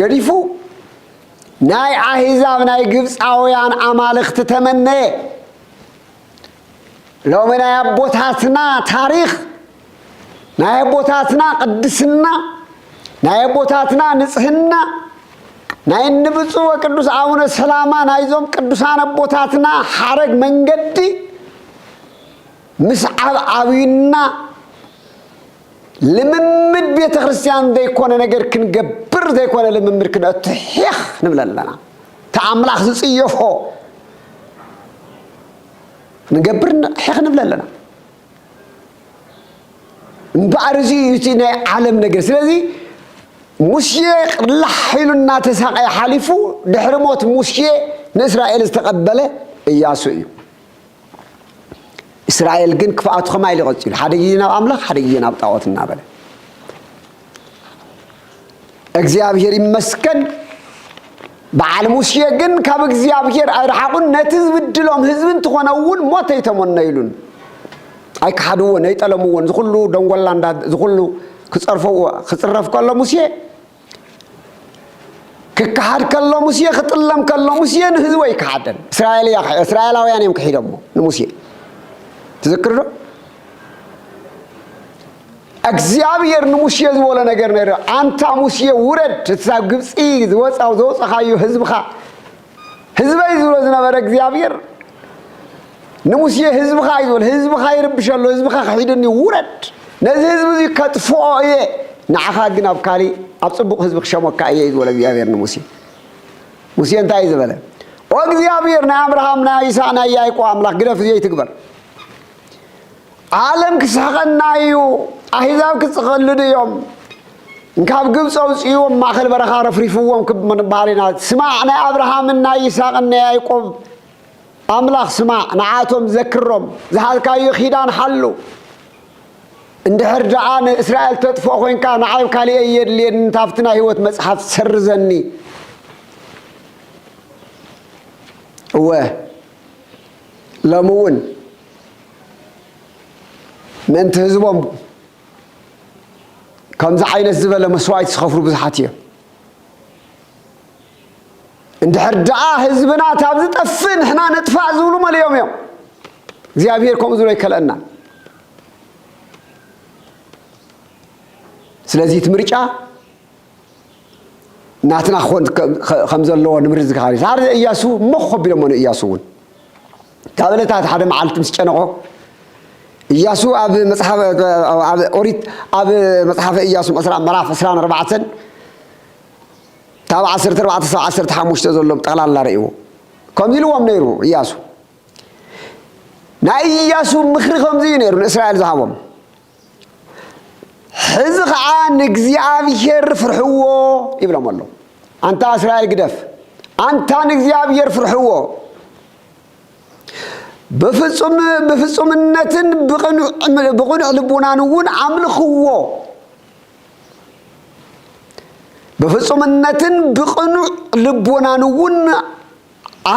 ገዲፉ ናይ አሕዛብ ናይ ግብፃውያን አማልክት ተመነየ ሎሚ ናይ አቦታትና ታሪክ ናይ አቦታትና ቅድስና ናይ አቦታትና ንጽህና ናይ ንብፁዕ ወቅዱስ አቡነ ሰላማ ናይዞም ቅዱሳን አቦታትና ሐረግ መንገዲ ምስዓብ አብይና ልምምድ ቤተ ክርስቲያን ዘይኮነ ነገር ክንገብር ዘይኮነ ልምምድ ክንእትሕኽ ንብለለና ተአምላኽ ዝጽየፎ ንገብር ሕኽ ንብለለና እምበኣር እዚ እቲ ናይ ዓለም ነገር ስለዚ ሙሴ ላሒሉና ተሳቀየ ሓሊፉ ድሕሪ ሞት ሙሴ ንእስራኤል ዝተቀበለ ኢያሱ እዩ እስራኤል ግን ክፍኣቱ ከማይ ሊቀጽሉ ሓደ ግዜ ናብ አምላኽ ሓደ ግዜ ናብ ጣዖት እናበለ እግዚአብሔር ይመስገን በዓል ሙሴ ግን ካብ እግዚአብሔር ኣይረሓቁን ነቲ ዝብድሎም ህዝቢ እንትኾነውን ሞት ኣይተመነይሉን أي كحدوون أي تلمون زخلو دونغولان زخلو خصرف كله موسى كحد كله موسى خطلم كله موسى نهزوي كحدن إسرائيل يا أخي إسرائيل أو يعني مكحيدمو موسى تذكروا እግዚአብሔር ንሙሴ ዝበለ ነገር ነይሩ አንተ ሙሴ ውረድ ተሳብ ግብጽ ዝወጻው ዘወጻኻዩ ህዝብኻ ህዝበይ ዝብሎ ዝነበረ እግዚአብሔር ንሙሴ ህዝብኻ ይብል ህዝብኻ ይርብሻሎ ህዝብኻ ኺድኒ ውረድ ነዚ ህዝብ እዚ ከጥፍኦ እየ ንዓኻ ግን ኣብ ካሊ ኣብ ጽቡቕ ህዝብ ክሸመካ እየ ዝብለ እግዚአብሔር ንሙሴ ሙሴ እንታይ ዝበለ ኦ እግዚአብሔር ናይ አብርሃም ናይ ይስሐቅ ናይ ያዕቆብ አምላክ ግደፍ እየ ትግበር ዓለም ክሳኸናዩ أحزاب كتخلد يوم إنكاب جبس أو سيوم ما خل برخا رفريفوهم كمن بارينا سمعنا أبراهام النا يساق النا يعقوب أملاخ سمع نعاتهم ذكرهم زهاد كايو خيدان حلو عند هرجعان إسرائيل تطفق وين كان عايب كالي أيد اللي نتافتنا هوت مصحف سر زني هو لمون من تهزبهم كم زعين الزبالة مسوايت سخفروا بزحاتيه عند هرجعاه هزبنا تابزت أفن إحنا ندفع زولهم اليوم يوم زيابيركم زولي كلنا سلازي تمرجع ناتنا خون خمسة الله نمرز كاري صار إياسو مخب بلمون إياسون تابلتات حدا معلت مسكنه إياسو أب مصحف أب أريد أب مصحف إياسو مثلا مراف أسران 4 تابع 10 حموش تزلهم تغلى الله رأيه كم يلوم نيرو إياسو نا إياسو مخرجهم زي نيرو إسرائيل زهابهم حزق عن እግዚአብሔር ፍርሕዎ ይብሎም አለው አንተ እስራኤል ግደፍ አንተ እግዚአብሔር ፍርሕዎ በፍጹምነትን በቅኑዕ ልቡናን አምልኽዎ በፍጹምነትን በቅኑዕ ልቡናን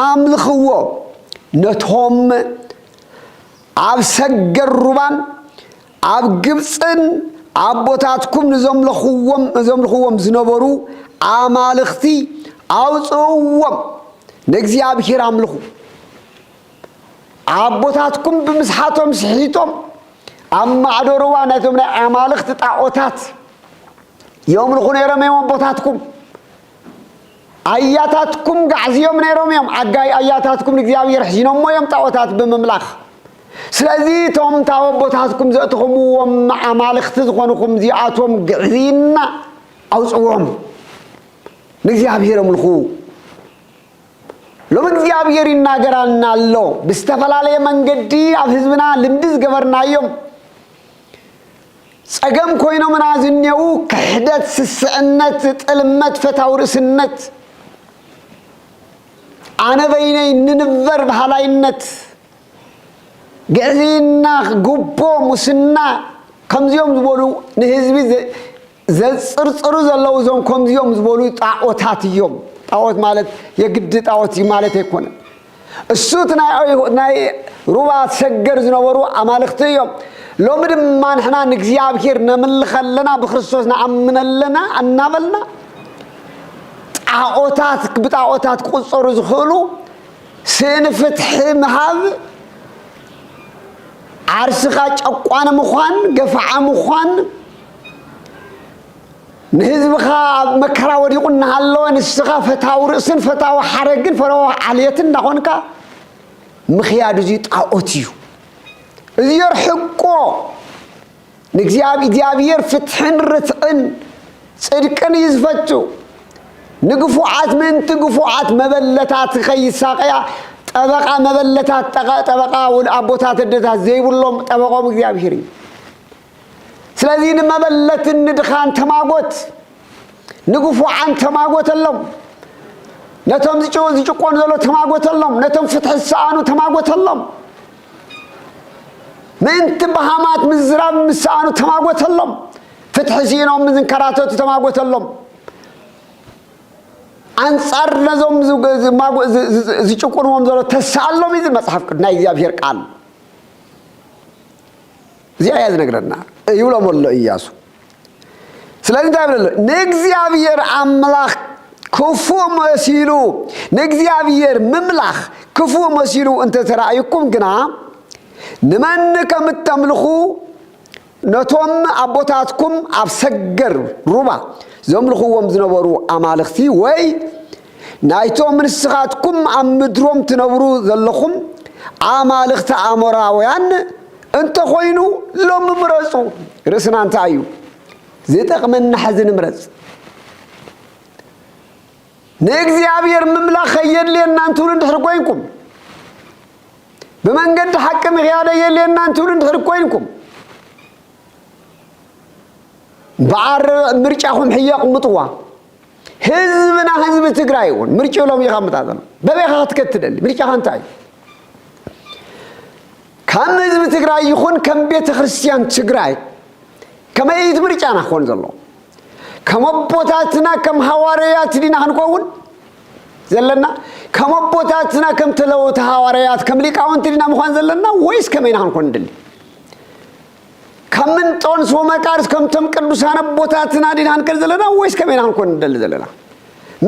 አምልኽዎ ነቶም ኣብ ሰገር ሩባን ኣብ ግብፅን አቦታትኩም ንዘምልኽዎም ዝነበሩ አማልኽቲ አውጽዎም ለእግዚአብሔር አምልኹ አቦታትኩም ብምስሓቶም ስሒቶም አማዕደሩዋ ነቶም ናይ አማልኽቲ ጣዖታት የምልኹ ነይሮም አቦታትኩም አያታትኩም ጋዕዝዮም ነይሮም አጋይ አያታትኩም ለእግዚአብሔር ሕዚኖሞ ጣዖታት ብምምላኽ ስለዚህ ቶም ታወቦታትኩም ዘእትኹምዎም አማልኽቲ ዝኾኑኩም ዚኣቶም ግዕዚና አውጽዎም ለእግዚአብሔር አምልኹ ሎም እግዚአብሔር ይናገራልና አሎ በስተፈላለየ መንገዲ ኣብ ህዝብና ልምዲ ዝገበርናዮም ጸገም ኮይኖምና ዝኔው ክሕደት ስስዕነት ጥልመት ፈታው ርእስነት ኣነ በይነይ ንንበር ባህላይነት ገዚና ጉቦ ሙስና ከምዚዮም ዝበሉ ንህዝቢ ዘጽርጽሩ ዘለው ዞም ከምዚዮም ዝበሉ ጣዖታት እዮም ጣዖት ማለት የግድ ጣዖት ማለት አይኮነ እሱት ናይ ሩባ ሰገር ዝነበሩ አማልኽቲ እዮም ሎም ድማ ንሕና ንእግዚአብሔር ነምልኸለና በክርስቶስ ነአምነለና እናበልና ጣዖታት ብጣዖታት ቁጽሩ ዝኽሉ ስንፍትሕ መሃብ عرسخا ጨቋን ምዃን ገፋዓ ምዃን ንህዝብኻ መከራ ወዲቁና ሃሎ ንስኻ ፈታው ርእስን ፈታው ሓረግን ፈራው ዓልየትን እንዳኾንካ ምኽያድ እዚ ጣዖት እዩ እዚ ይርሕቆ ንእግዚአብሔር ፍትሕን ርትዕን ጽድቅን ይዝፈቱ ንግፉዓት ምንቲ ግፉዓት መበለታት ከይሳቀያ ጠበቃ መበለታት ጠበቃ ወልአቦታት ደታት ዘይብሎም ጠበቆም እግዚአብሔር ስለዚህ መበለት ንድኻን ተማጎት ንግፉዓን ተማጎተሎም ነቶም ዝጭቆን ዘሎ ተማጎተሎም ነቶም ፍትሕ ሰአኑ ተማጎተሎም ምንት በሃማት ምዝራብ ምሰአኑ ተማጎተሎም ፍትሕ ሲኖም ዝንከራተቱ ተማጎተሎም አንጻር ነዞም ዝጭቁንዎም ዘሎ ተሳሎም ይዝ መጽሐፍ ቅዱስ ናይ እግዚአብሔር ቃል زي عايز نقرأنا يقولوا مولو إياسو سلازم تعمل نجزيابير أملاخ كفو مسيلو نجزيابير مملاخ كفو مسيلو أنت ترأيكم جنا نمن كم تملخو نتوم أبوتاتكم أبسجر ربع زملخو ومزنورو أمالختي وي نايتوم من السخاتكم أمدروم تنورو ذلخم أمالخت أمراويان أنت خوينو لو ممرسو رسنا أنت عيو زيتق من حزن مرز نجزيابير مملاخ يلي أن أنتوا تحرقوينكم بمن قد حكم غياده يلي أن أنتوا تحرقوينكم بعر مرجعهم حياق مطوع حزبنا حزب تقرايون مرجعوا لهم يخمط هذا ببيخا تكتدل مرجعها انتاي كم حزب تقراي يخون كم بيت خريستيان تقراي كما يتمرجعنا خون زلو كم بوتاتنا كم حواريات دينا هنكون زلنا كم بوتاتنا كم تلوت حواريات كم ليقاونت دينا مخان زلنا ويس كمين هنكون دل كم من طون سو مقارس كم تم ቅዱሳን ቦታትና ዲና አንከል ዘለና ወይስ ከመና አንኮን እንደል ዘለና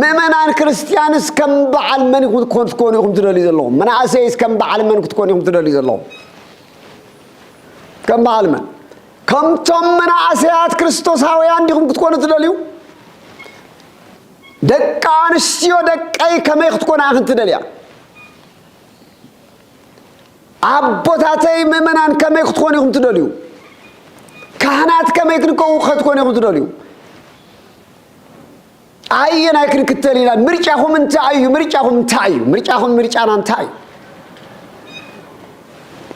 መመናን ክርስቲያንስ ከም በዓል መን ኮን ይኹም ትደል ይዘለኹ መናእሰይስ ከም በዓል መን ኮን ይኹም ትደል ይዘለኹ ከም በዓል መን ከም ቶም መናእሰያት ክርስቶሳውያን ዲኹም ክትኮኑ ትደልዩ ደቃንስዮ ደቀይ ከመይ ክትኮና አንተ ትደልያ አቦታተይ መመናን ከመይ ክትኮኑ ይኹም ትደልዩ كهنات كما يكنكو خدكون يخون تدوليو أينا يكن كتالينا مرجعهم انتعيو مرجعهم انتعيو مرجعهم مرجعنا انتعيو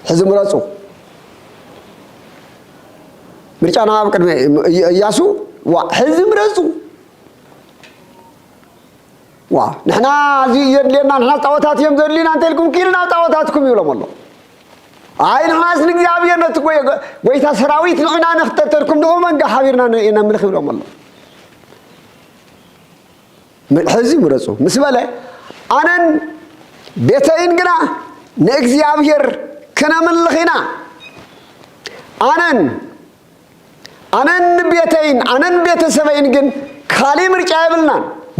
حزم راسو مرجعنا أبكر ياسو حزم راسو نحنا زي يدلنا نحنا طاوتات يمزر لنا انتلكم كيلنا طاوتاتكم يولم الله عين ناس نجابير نتقوي ويتا سراويت لعنا نختتركم دو من حبيرنا نملخ لهم الله حزي مرسو مسبله انا بيتين غنا نجابير كنا ملخينا انا بيتين انا بيتسبين جن خالي مرجع يبلنا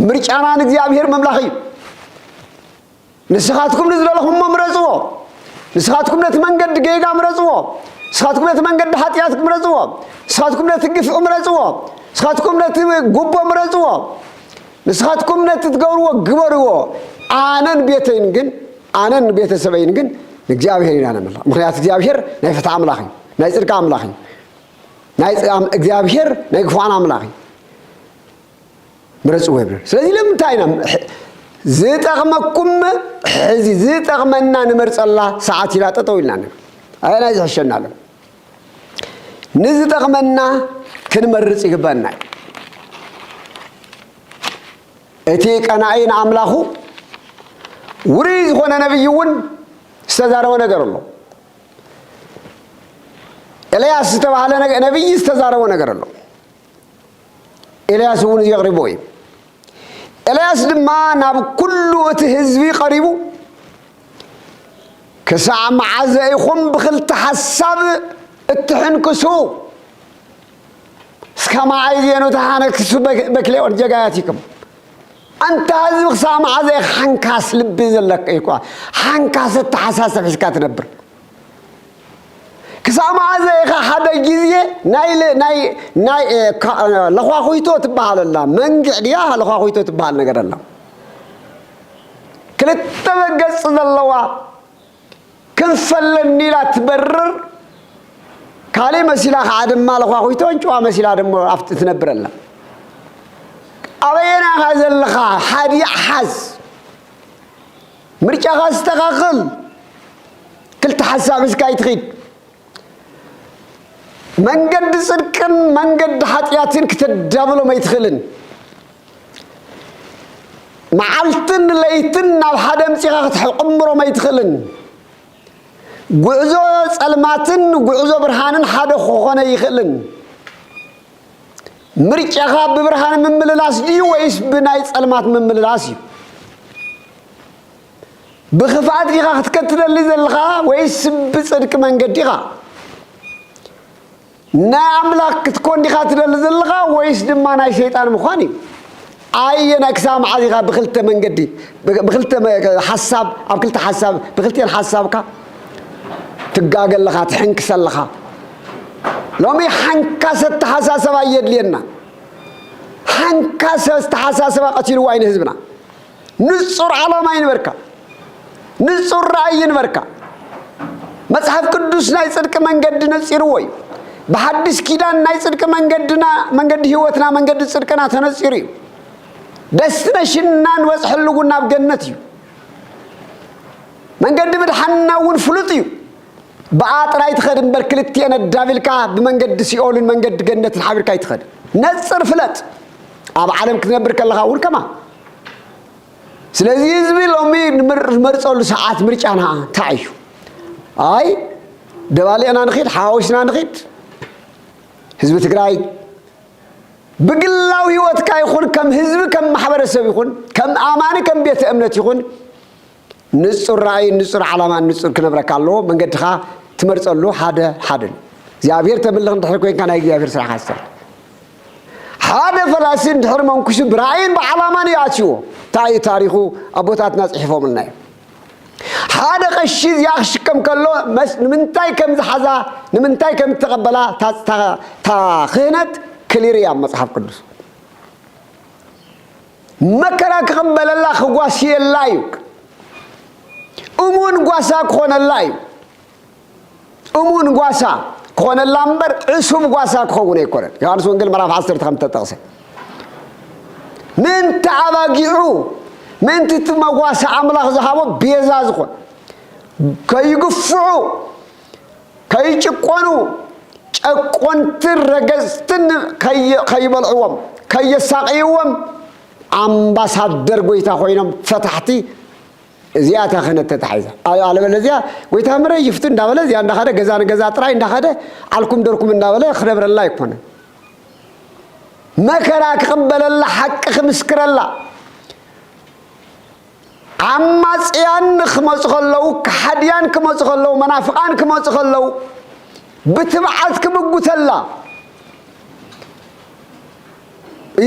مرجعنا نجابير مملخي نسخاتكم نزل لهم مرسو نسخاتكم نتمنجد جيجا مرزوه نسخاتكم نتمنجد حتياتكم مرزوه نسخاتكم نتقف مرزوه نسخاتكم نتجوب مرزوه نسخاتكم نتتجوروا جبروه آنن بيتين جن آنن بيت سبعين جن نجابير أنا ملا مخيات جابير نيفتح عملاخي نيزرق عملاخي نيز جابير نيقفان عملاخي مرزوه بير سلذي لم تاينا زيت أغمكم حزي زيت أغمنا نمرس الله ساعتي لا تطولنا أنا يزحشنا لهم نزيت أغمنا كنمرس إقبالنا اتيك أنا عين عملاخو وريز خونا نبيون استزاروا نقر الله إلياس استوى على نبي استزاروا نقر الله إلياس هون يغربوه إلياس دما ناب كله تهزبي قريبو كسع معزة يخم بخل تحسب التحنكسو سكما عايزينو تحنكسو بكلي ورجاقاتكم أنت هزبي كسع معزة حنكاس لبي زلك إيقوا حنكاس التحساس فيسكات نبر كسع معزة يخا حدا جيزيه ناي لخوا خويتو تبعال الله منقع لياها لخوا خويتو تبعال نقر الله كلتا بقص الله كنفلني لا تبرر كالي مسيلا عدم ما لخوا خويتو انشوا مسيلا عدم عفت تنبر الله أبينا هذا اللخا حدي حز مرجع غاز تغاقل كلتا حسا مسكاي تغيد من قد صدقن من قد حطياتين كتدابلو ما يدخلن معلتن ليتن على حدا مسيخ عمره ما يدخلن غعزو صلماتن غعزو برهانن حدا خوخونه يخلن مرجعها ببرهان ممللاس دي ويس بناي صلمات ممللاس بخفات ديغا تكتل لي زلخا ويس بصدق من قد ديغا نعملك تكون دي خاطر الزلقة ويسدم ما ناي شيطان مخاني أي نكسام عادي بخلت من قدي بخلت حساب أو كلت حساب بخلت الحسابك تجاجل لها تحنكس لها لو مي حنكست حساسة يد لنا حنكست حساسة قتيل وين هزبنا نصر على ما ينبركا نصر رأي ينبركا مصحف قدوس ناي صدق من قد نصير وي بحدث كيدان ناي صدق من قد هيوتنا من قد صدقنا تنصيري دستنشنان وصحلونا بجنتي من قد بدحنا ونفلطي بعات رايت خدم بركلتي انا دافلكا بمن قد سيول من قد جنت الحبركا يتخد نصر فلت اب عالم كنبرك الله ور كما ስለዚህ ህዝብ ሎሚ መርጾሉ ሰዓት ምርጫና ታዩ አይ ደባሊያና ንኺድ ሓወሽና ንኺድ ህዝብ ትግራይ بقلاو هيوت كاي يخون كم حزب كم محبرسب يخون كم امان كم بيت امنت يخون نصر راي نصر علامه نصر كنبرك الله من قدخا تمرصلو حدا እግዚአብሔር ተብለህ እንደሆነ ኮይ ካና እግዚአብሔር ስራ ሐሰብ حدا فلاسين دحر منكش براين بعلامه ياتيو تاي تاريخو ابوتاتنا صحيفهم لنا حدا قشي ياخشكم كله منتاي كم زحزا منتاي كم تقبلا تا خينت كليريا مصحف قدس مكرا قبل الله خواسي اللايك امون غواسا كون اللاي امون غواسا كون اللامبر اسم غواسا كون يكون يوحنس وانجيل مراف 10 تقصي من تعباقيعو من تتمغواسا املاخ زحابو بيزا زخون كيغفعو كيچقونو ጨቆንትን ረገዝትን ከይበልዕዎም ከየሳቂዎም አምባሳደር ጎይታ ኮይኖም ፈታሕቲ እዚያታ خنت ተታይዛ አለበለዚያ ጎይታ ምረ ይፍት እንዳበለ እዚያ እንዳኸደ ገዛ ጥራይ እንዳኸደ አልኩም ደርኩም እንዳበለ خربرላ ይኮነ መከራ ከቀበለላ ሐቅ ከምስክረላ አማጽያን ከመጽኸለው ከሐዲያን ከመጽኸለው መናፍቃን ከመጽኸለው بتبعت كبغوتلا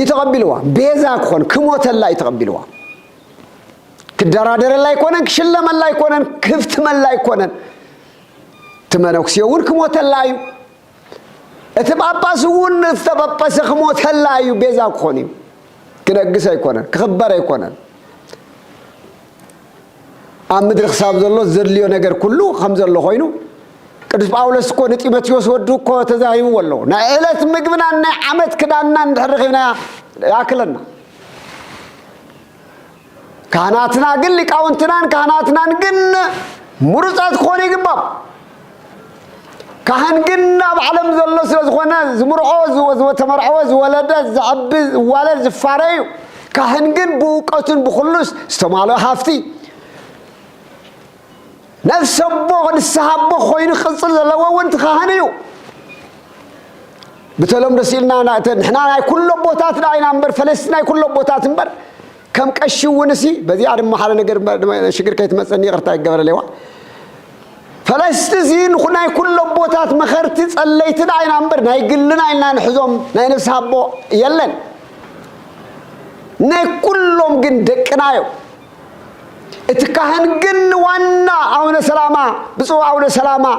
يتقبلوا بيزاك خون كموتلا يتقبلوا كدرادر لا يكونن كشلم لا يكونن كفت من لا يكونن تمنوكسيون كموتلا يو اتباباسون تبابس كموتلا يو بيزاك خوني كدغس يكونن كخبر يكونن امدر حساب زلو زرليو ነገር ኩሉ خمزلو ሆይኑ ቅዱስ ጳውሎስ እኮ ጢሞቴዎስ ወዱ እኮ ተዛሂቡ ወለው ና እለት ምግብና እና ዓመት ክዳና እንደርኸና ያክለና ካህናትና ግን ሊቃውንትናን ካህናትናን ግን ሙርጻት ኮነ ይግባብ ካህን ግን በዓለም ዘሎ ስለዝኾነ ዝምርዖ ተመርዖ ዝወለደ ዝዓብ ወለድ ዝፋረዩ ካህን ግን በእውቀቱን በኹሉስ ዝተማለ ሃፍቲ نفس أبوه السحابة خوين خصل لو وانت خانيو بتلهم رسيلنا نحنا كل بوتات راينا نمبر فلسطين كل بوتات نمبر كم كشوا ونسي بذي عارم محل نجر شجر كيت مسني قرطاي جبر ليوا فلسطين خنا كل بوتات مخرت صليت راينا نمبر ناي قلنا إلنا نحزم ناي نفس أبوه يلن ناي كلهم جن دكنايو اتكهن جن وانا عون سلامة بسوا عون سلامة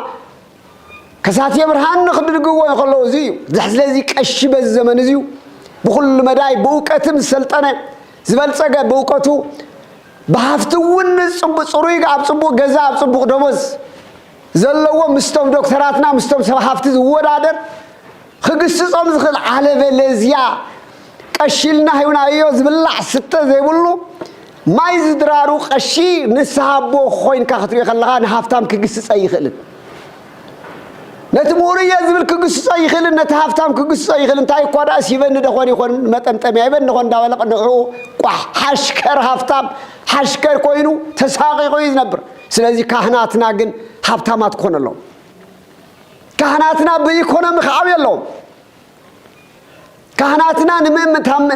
كساتي برهان نخدر جوا يخلوا زيو زحزل زيك الشبه الزمن زيو بكل مداي بوقتهم السلطنة زبال سجى بوقته بهفتون صب صرويق عب صبو جزاء عب صبو دمز زلوا مستوى دكتوراتنا مستوى سبع هفتز ورادر خقص صمز خل على فلزيا كشيلنا هنا يوز بالله ستة زي بقولوا ما يزدرارو قشي نسحبو خوين كاختو يخلغان هافتام كقصص اي خلن نتموري يزبل كقصص اي خلن نتهافتام كقصص اي خلن تاي قداس يبن دخون يكون مطمطميا يبن دخون داولق نعو حشكر هافتام حشكر كوينو تساقي قويز نبر سلازي كهناتنا جن هافتامات كون اللهم كهناتنا بإيكونومي خاوي اللهم كهناتنا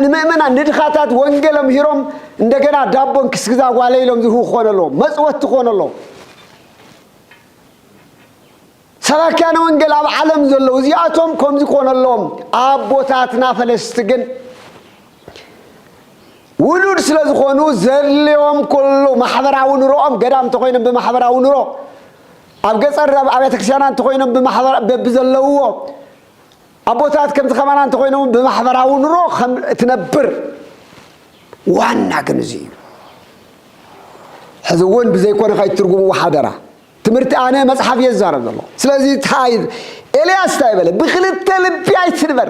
نمأمنا ندخاتات وانجلهم هيروم እንደገና ዳቦን ክስግዛ ዋለይሎም ዝሁ ኾነሎም መጽወት ኾነሎም ሰባክያነ ወንጌል ኣብ ዓለም ዘለው እዚኣቶም ከምዚ ኮነሎም ኣቦታትና ፈለስትግን ውሉድ ስለዝኾኑ ዘድልዮም ኩሉ ማሕበራዊ ኑሮኦም ገዳም ተኮይኖም ብማሕበራዊ ኑሮ ኣብ ገጸር ኣብያተ ክርስቲያናት ተኮይኖም ብማሕበር በብዘለውዎ ኣቦታት ከምቲ ኸማና ተኮይኖም ብማሕበራዊ ኑሮ ትነብር ዋና ግን እዚ ሕዚ እውን ብዘይኮነ ከይትርጉሙ ሓደራ ትምህርቲ ኣነ መጽሓፍ የዛረብ ዘሎ ስለዚ ታይ ኤልያስ ታይ በለ ብክልተ ልቢ ኣይትንበር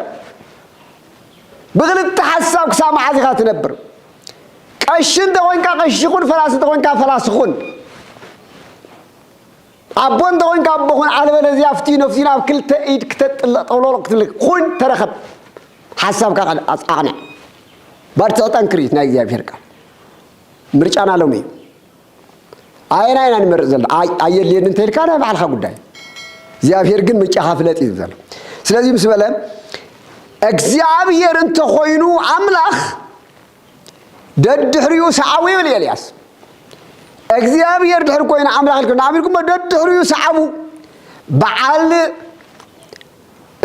ብክልተ ሓሳብ ክሳብ መዓዝ ኢኻ ትነብር ቀሺ እንተኮይንካ ቀሺ ኩን ፈላሲ እንተኮይንካ ፈላሲ ኩን ኣቦ እንተኮይንካ ኣቦ ኩን አለበለዚያ ፍቲኖ ኣብ ክልተ ኢድ ክተጥለጠብሎ ክትልክ ኩን ተረኸብ ሓሳብካ ኣቕንዕ ባርቲ ጠንክሪት ናይ እግዚአብሔር ቃል ምርጫና ሎም እዩ አይና ንመርጽ ዘለ አየልየን እንተልካ ዳ ባልኻ ጉዳይ እግዚአብሔር ግን ምርጫኻ ፍለጥ እዩ ዘለ ስለዚህ ምስ በለ እግዚአብሔር እንተ ኮይኑ አምላኽ ደድሕሪዩ ሰዓቡ ይብል ኤልያስ እግዚአብሔር ድሕሪ ኮይኑ አምላኽ ልኩ ናብልኩም ደድሕሪዩ ሰዓቡ በዓል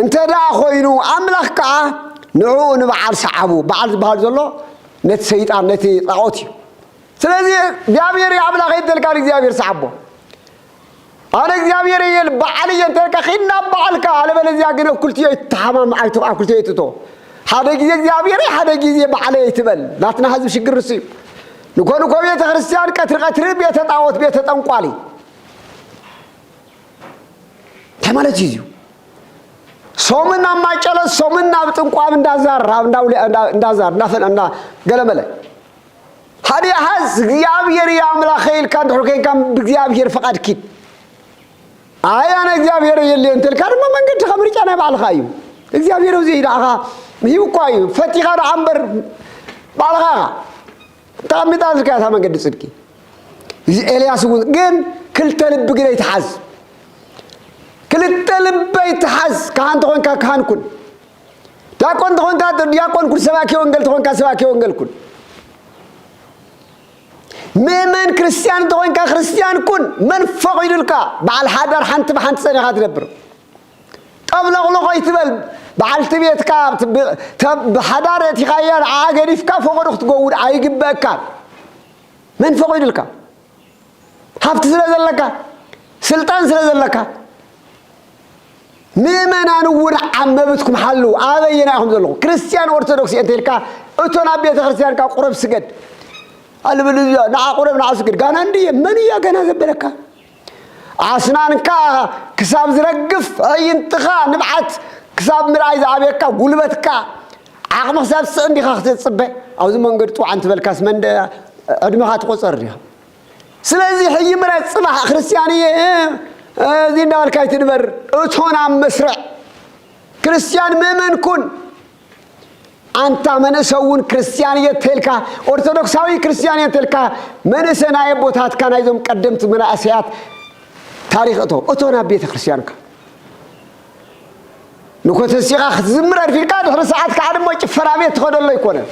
እንተዳ ኮይኑ አምላኽ ከዓ ንዑ ንበዓል ሰዓቡ በዓል ዝበሃል ዘሎ ነቲ ሰይጣን ነቲ ጣዖት እዩ ስለዚህ እግዚአብሔር አምላኽ ይተልካ እግዚአብሔር ሰዓቦ አነ እግዚአብሔር ይል በዓል ይንተልካ ኺና በዓልካ አለበለዚያ ግን እኩልትዮ ይተሓማም አይቶ እኩልትዮ ይትቶ ሓደ ጊዜ እግዚአብሔር ሓደ ጊዜ በዓል ይትበል ናትና ህዝብ ሽግር እሱ ንኮኑ ቤተ ክርስቲያን ቀትር ቤተ ጣዖት ቤተ ጠንቋሊ ተማለች ይዩ ሶምና ማጨለስ ሶምና ብጥንቋም እንዳዛር ናፈና ገለመለ هذه حز እግዚአብሔር ያምላኽ ይልካ ድሕርከን ከም እግዚአብሔር ፈቃድ ኪድ አያነ እግዚአብሔር የለ እንተልካ ደሞ መንገድ ከምርጫ ናይ ባልኻ እዩ እግዚአብሔር እዚ ዳኻ ይውቋዩ ፈቲኻ አንበር ባልኻ ታሚታ ዝካታ መንገድ ጽድቂ እዚ ኤልያስ ግን ክልተ ልብ ግን ይተሓዝ ክልተ ልብ ይተሓዝ ካህን ተኾንካ ካህን ኩን ዲያቆን ተኾንካ ዲያቆን ኩን ሰባኪ ወንጌል ተኾንካ ሰባኪ ወንጌል ኩን ممن كريستيان تقول كريستيان كون من فقيد الكا بعد حدر حنت بحنت سنة خاطر نبر قبل أغلق يتبل بعد تبيت كاب بحدر يتغير عاقل يفكا فوق رخت جود عايجب بكار من فقيد الكا حفت سلسلة لك سلطان سلسلة لك ممن أنا ورع عم بتكم حلو أبينا هم ذلوا كريستيان أرثوذكسي أنت الكا أتونا بيت كريستيان كا قرب سجد قال بلزيا نعقرب نعسكر كان عندي من يا كان زبلك عسنانك كساب زرقف أي انتخا نبعت كساب مرايز عبيك قلبتك عقم حساب عندي خاخت تصبه أو زمان قلت وعنت بالكاس من أدمغات قصرها سلازي حي مرات صباح كريستيانية زين دار كاي تنبر أتون عم مسرع كريستيان ممن كن أنت من سوون كريستيانية تلك أرثوذكساوي كريستيانية تلك من سنة يبوتات كان يزوم قدمت من أسيات تاريخ أتونا بيت كريستيانك نكوت السياق زمرر في كاد خمس ساعات كعدم ما يشفر بيت خد الله يكونه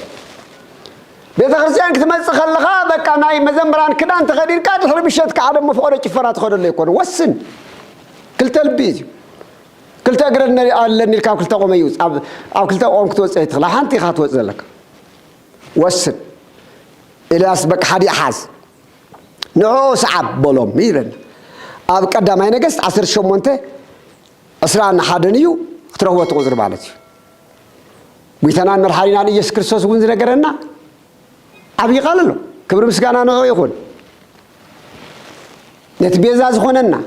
بيت كريستيان كتمسخ خلقها بك ناي مزمران كده أنت غادين كاد خرب الشت كعدم ما فوق يشفرات خد الله يكونه وسن كل تلبيز كل تقرن لأني الكاب كل تقوم يوز أو كل تقوم كتوز لا حنتي خاتوز لك وسن إلى أسبق حدي حاز نعو صعب بلوم ميرن أب قدام هنا قست عصر شومنته أسرع حدنيو تروه تغزر بالتي ويتنا نرحلين على يسوع كريستوس ونزل قرنا أبي قال له كبر مسكنا نعو يقول نتبيزاز خوننا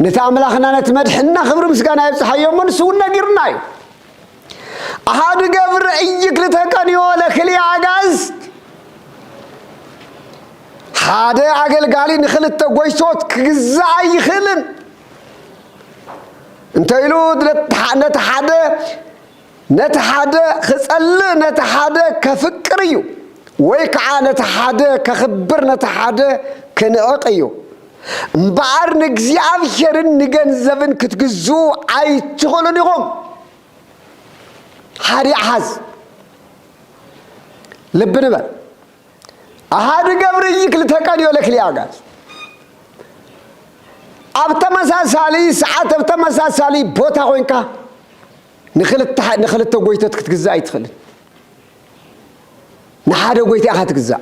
نتعاملنا نتمدحنا خبر مسكنا يبصح يوم نسونا قرناي أحد قبر أيك لتكاني ولا خلي عجاز هذا عقل قالي نخلت تقوي صوت كزاي خلن انت يلود نتحدى خسأل نتحدى كفكريو ويكع نتحدى كخبر نتحدى كنعقيو مبعر نجزياب خيرن نجنزبن كتجزو عاي تقولون يقوم حري حز لبنا بقى هذا قبر يجيك لتكاني ولا كلي عجاز أبتمساسالي ساعات أبتمساسالي بوتا وينكا نخلت قويتة تجزأ يدخل نحاده قويتة أخذ تجزأ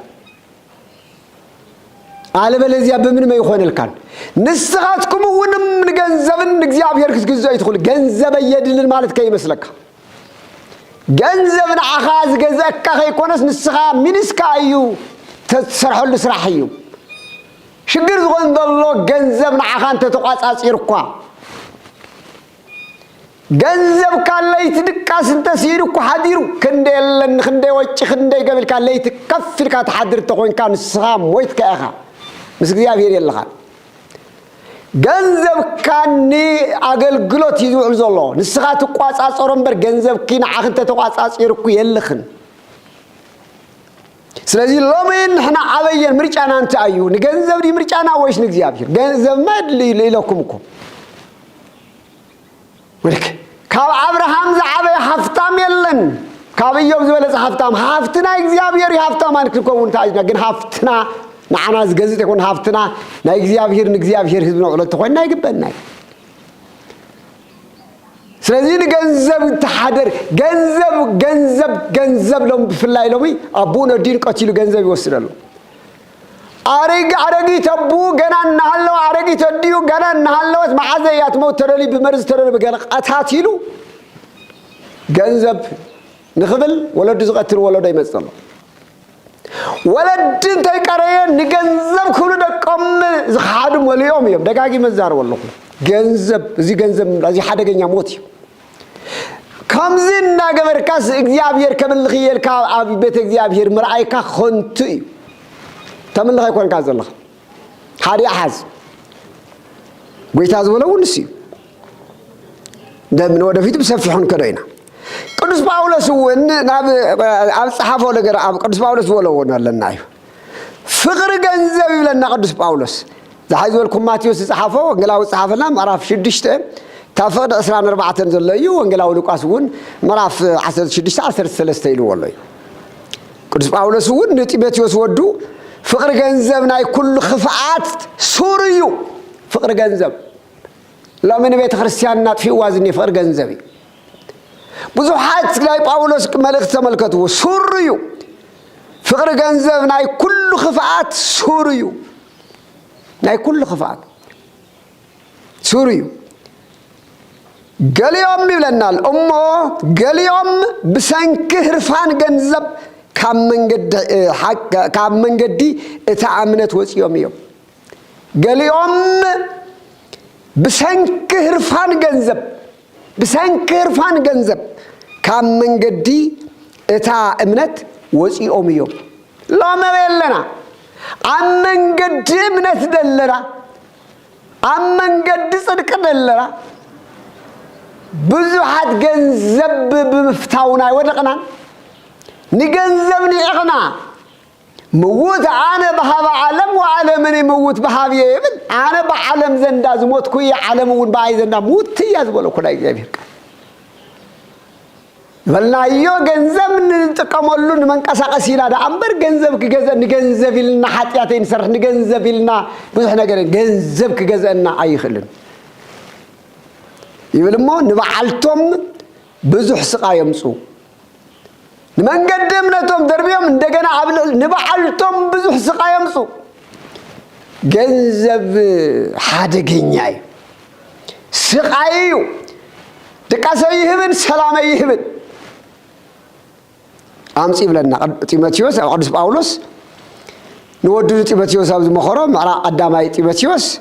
على بلزيا بمن ما يخون الكان نسخاتكم ونم نجنزبن نجزاب يركز جزء يدخل جنزب يدل المالت كي مسلك جنزبن عخاز جزاك كخي كونس نسخا منسكايو تسرحوا لسرحيو شجر زغن ضلوا جنزبن عخان تتقاس أسيركوا جنزب كان ليت دكاس انت سيركوا حديرو كندل خندي وجه خندي قبل كان ليت كفر كات حدير تقوين كان نسخا مويت كأخا مسكيا فير يلخان جنزب كاني أقل قلت يزول زلوا نسخات قواس أصورن بر جنزب كين عخنت تقواس أصيركوا يلخن سلازي لومين إحنا عبيا مرجعنا أنت أيو نجنزب دي مرجعنا ويش نجزيا فير جنزب ما اللي لكمكم ولك كاب أبراهام زعبي حفتام يلن كاب يوم زبالة حفتام حفتنا جزيا فير حفتام أنك تكون تاجنا جن حفتنا نعناز جزء تكون حفتنا نجزيا فير هذبنا ولا تقول نايجبنا سلازين جنزب تحضر جنزب لهم في الله لومي أبونا الدين قتيلو جنزب يوصله أرجع تبو جنا نهلو أرجع تديو جنا نهلو مع زيات موت ترلي بمرز ترلي بجنا أتاتيلو جنزب نخبل ولا دزقتر ولا دايم يصلى ولا الدين تيكارين نجنزب كله دكم زخادم واليوم يوم دقاقي مزار والله جنزب زي جنزب زي حدا جنيا موتي كم زين ناقبر كاس إجزابير كمل خيال كاب بيت إجزابير مرعيكا خنتي تمن لها يكون كاز الله هاري أحز ويتاز ولا ونسي ده من وده فيت بسفحون كرينا قدس باولس ون ناب صحافه ولا غير قدس باولس ولا ون لنا فقر جنزب لنا قدس باولس ذا حيز لكم ماتيوس صحافه وانجلاو صحافنا مراف شدشته تفقد 14 زليو وانجلاو لوقاس ون مراف 16 13 يلو والله قدس باولس ون تيموثيوس ودو فقر جنزب ناي كل خفعات سوريو فقر جنزب لا من بيت كريستيان نات في وازني فقر جنزبي بزحات لاي باولوس ملك تملكته سوريو فقر جنزب ناي كل خفعات سوريو ناي كل خفعات سوريو قال يوم بلنا الأمة قال يوم بسنك هرفان جنزب كام من قدي اتعامنت وسيوم يوم قال يوم بسنك هرفان جنزب كام من قدي اتعامنت وسيوم يوم لا ما بيلنا عم من قدي امنت دلنا عم من قدي صدق دلنا بزحات جنزب بمفتاونا ودقنا نجنزبني إغنى موت أنا بهذا عالم وعالمني موت بهذا يبن أنا بعالم زنداز موت كوي عالم ونباي زندا موت تياز ولا كلا يجيبك ولا يو جنزب نتقاملون من كسا قسيلا ده أمبر جنزب كجزء نجنزب لنا حتياتين سر نجنزب لنا بس إحنا قلنا جنزب كجزء لنا أي خلنا يقول ما نبعلتم بزح سقايم سو من قدمناتهم دربيهم ندقنا عبل نبعلتهم بزح سقايم سو جنزب حادقينياي سقايو دقاسو يهبن سلام يهبن أمسي بلنا تيموثيوس أو قدس باولوس نودو تيموثيوس أبز مخرم على قدامي تيموثيوس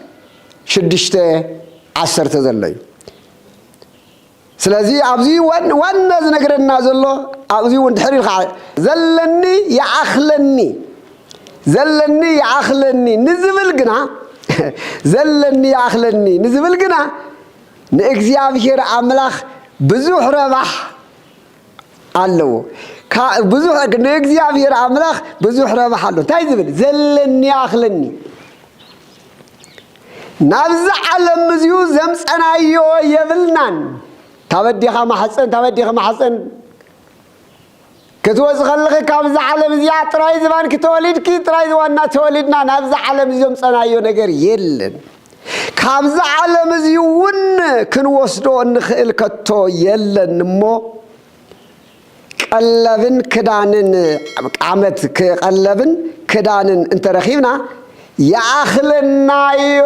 شدشت 10 تزلي سلازي أبزي وان نزنقرنا زلو أبزي وان تحرير خالد زلني يا أخلني نزبل قنا زلني يا أخلني نزبل قنا نأكزياب خير أملاخ بزوح ربح قالوا بزوح نأكزياب خير أملاخ بزوح ربح قالوا تاي زبل زلني يا أخلني نفزع على مزيو زمس أنا يبلنان تبديها محسن كتوز خلقي كابز على مزيات تراي زمان كتولد كي تراي وانا تولدنا نفزع على مزيوم صنايو نجر يلن ካብዛ ዓለም እዚውን ክንወስዶ እንኽእል ከቶ የለን እሞ ቀለብን ክዳንን ዓመት ቀለብን ክዳንን እንተረኺብና ያእኽለናዮ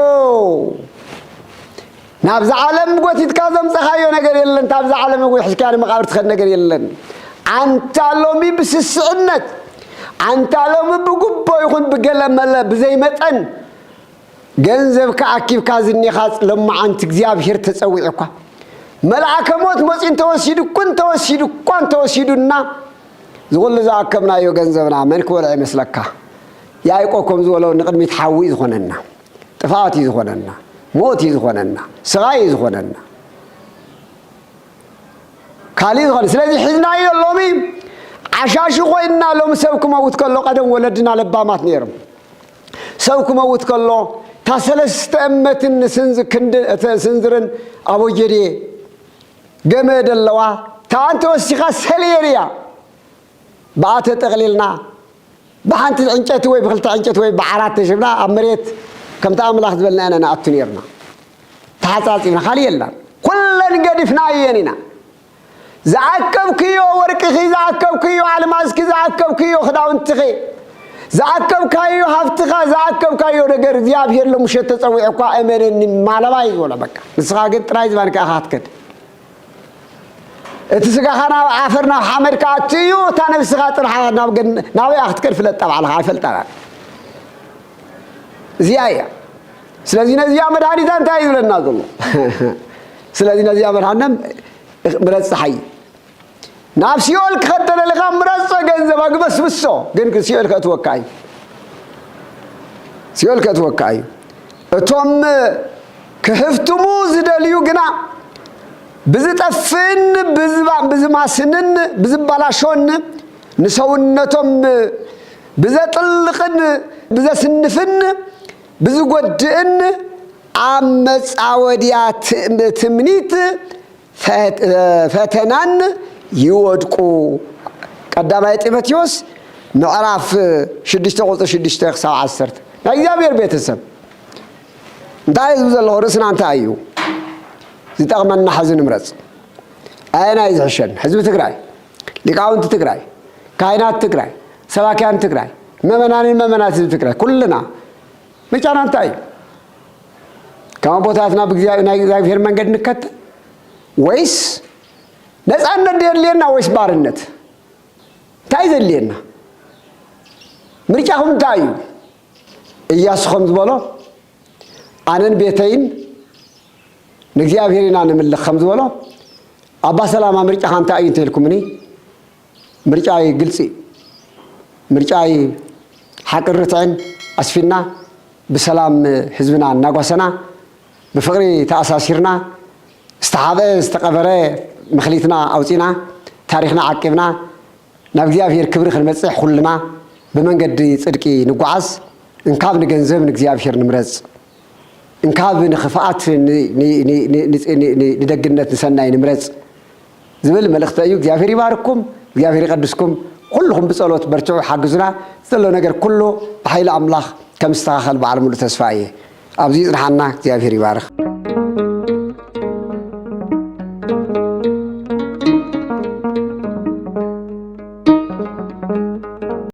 ናብዛ ዓለም ጎቲትካ ዘምፀኻዮ ነገር የለን ታብዛ ዓለም ሕዝካ መቃብር ትኸድ ነገር የለን አንታ ሎሚ ብስስዕነት አንታ ሎሚ ብጉቦ ይኹን ብገለመለ ብዘይመጠን ገንዘብ ከኣኪብካ ዝኒኻ ለማዓንቲ እግዚአብሔር ተፀዊዕኳ መልአከ ሞት መፂን ተወሲዱና ዝኩሉ ዝኣከብናዮ ገንዘብና መን ክበልዕ ይመስለካ ያዕቆብ ከም ዝበሎ ንቅድሚት ሓዊ ዝኾነና ጥፋት ዝኾነና ሞት ዝኾነና ስቃይ ዝኾነና ካሊ ዝኾነ ስለዚ ሒዝናዮ ሎሚ ዓሻሽ ኮይና ሎሚ ሰብ ክመውት ከሎ ቀደም ወለድና ለባማት ነይሮም ሰብ ክመውት ከሎ ታሰለስተ እመትን ስንዝርን ኣቦጀዴ ገመድ ኣለዋ ታንተ ወሲኻ ሰልየርያ በኣተ ጠቕሊልና በሓንቲ ዕንጨት ወይ ብክልተ ዕንጨት ወይ ብዓራት ተሽብና ኣብ መሬት ከምታ ኣምላኽ ዝበልና ኢና ንኣቱ ነርና ተሓፃፂብና ካሊ የላን ኩለን ገዲፍናየን ኢና ዝኣከብክዮ ወርቅኺ ዝኣከብክዮ ኣልማዝኪ ዝኣከብክዮ ክዳውንትኺ ዝኣከብካዮ ሃብትኻ ዝኣከብካዮ ነገር እግዚአብሔር ለሙሸት ተፀዊዕኳ እመነኒ ማለባይ ዝበሎ በቃ ንስኻ ግን ጥራይ ዝባንካ ኣኻትከድ እቲ ስጋኻ ናብ ዓፈር ናብ ሓመድ ከኣትዩ እታ ነብስኻ ጥርሓ ናበይ ክትከድ ፍለጥ ባዕልኻ ኣይፈልጣና እዚኣ እያ ስለዚ ነዚኣ መድሃኒታ እንታይ ዝብለና ዘሎ ስለዚ ነዚኣ መድሃኒታ ምረፅ ሓይ ናብ ሲኦል ክኸተለልኻ ምረፀ ገንዘብ ኣግበስብሶ ግን ሲኦል ከእትወካ እዩ እቶም ክህፍትሙ ዝደልዩ ግና ብዝጠፍን ብዝማስንን ብዝባላሾን ንሰውነቶም ብዘጥልቕን ብዘስንፍን ብዝጎድእን ኣብ መፃወድያ ትምኒት ፈተናን ይወድቁ ቀዳማይ ጢሞቴዎስ ምዕራፍ 6:6-10 ናይ እግዚአብሔር ቤተሰብ እንታይ ዝብል ዘሎ ርእስና እንታይ እዩ ዝጠቕመና ሓዚ ንምረፅ ኣየና እዩ ዝሕሸን ህዝቢ ትግራይ ሊቃውንቲ ትግራይ ካህናት ትግራይ ሰባክያን ትግራይ መመናት ህዝቢ ትግራይ ኩልና ምርጫና እንታይ እዩ ከም ቦታትና ናይ እግዚአብሔር መንገድ ንከተል ወይስ ነፃነት የድልየና ወይስ ባርነት እንታይ ዘድልየና ምርጫኹም እንታይ እዩ ኢያሱ ከም ዝበሎ ኣነን ቤተይን ንእግዚአብሔር ኢና ንምልኽ ከም ዝበሎ ኣባ ሰላማ ምርጫኻ እንታይ እዩ እንተኢልኩምኒ ምርጫይ ግልፂ ምርጫይ ሓቅን ርትዕን ኣስፊና ብሰላም ህዝብና እናጓሰና ብፍቕሪ ተኣሳሲርና ዝተሓበ ዝተቐበረ ምኽሊትና ኣውፂና ታሪኽና ዓቂብና ናብ እግዚአብሔር ክብሪ ክንበፅሕ ኩልና ብመንገዲ ጽድቂ ንጓዓዝ እንካብ ንገንዘብ ንእግዚአብሔር ንምረፅ እንካብ ንኽፍኣት ንደግነት ንሰናይ ንምረፅ ዝብል መልእኽቲ እዩ እግዚአብሔር ይባርኩም እግዚአብሔር ይቀድስኩም ኩልኩም ብጸሎት በርትዑ ሓግዙና ዘሎ ነገር ኩሉ ብሓይሊ ኣምላኽ ከም ዝተኻኸል በዓል ሙሉ ተስፋ እየ ኣብዚ ጽንሓና እግዚአብሔር ይባርክ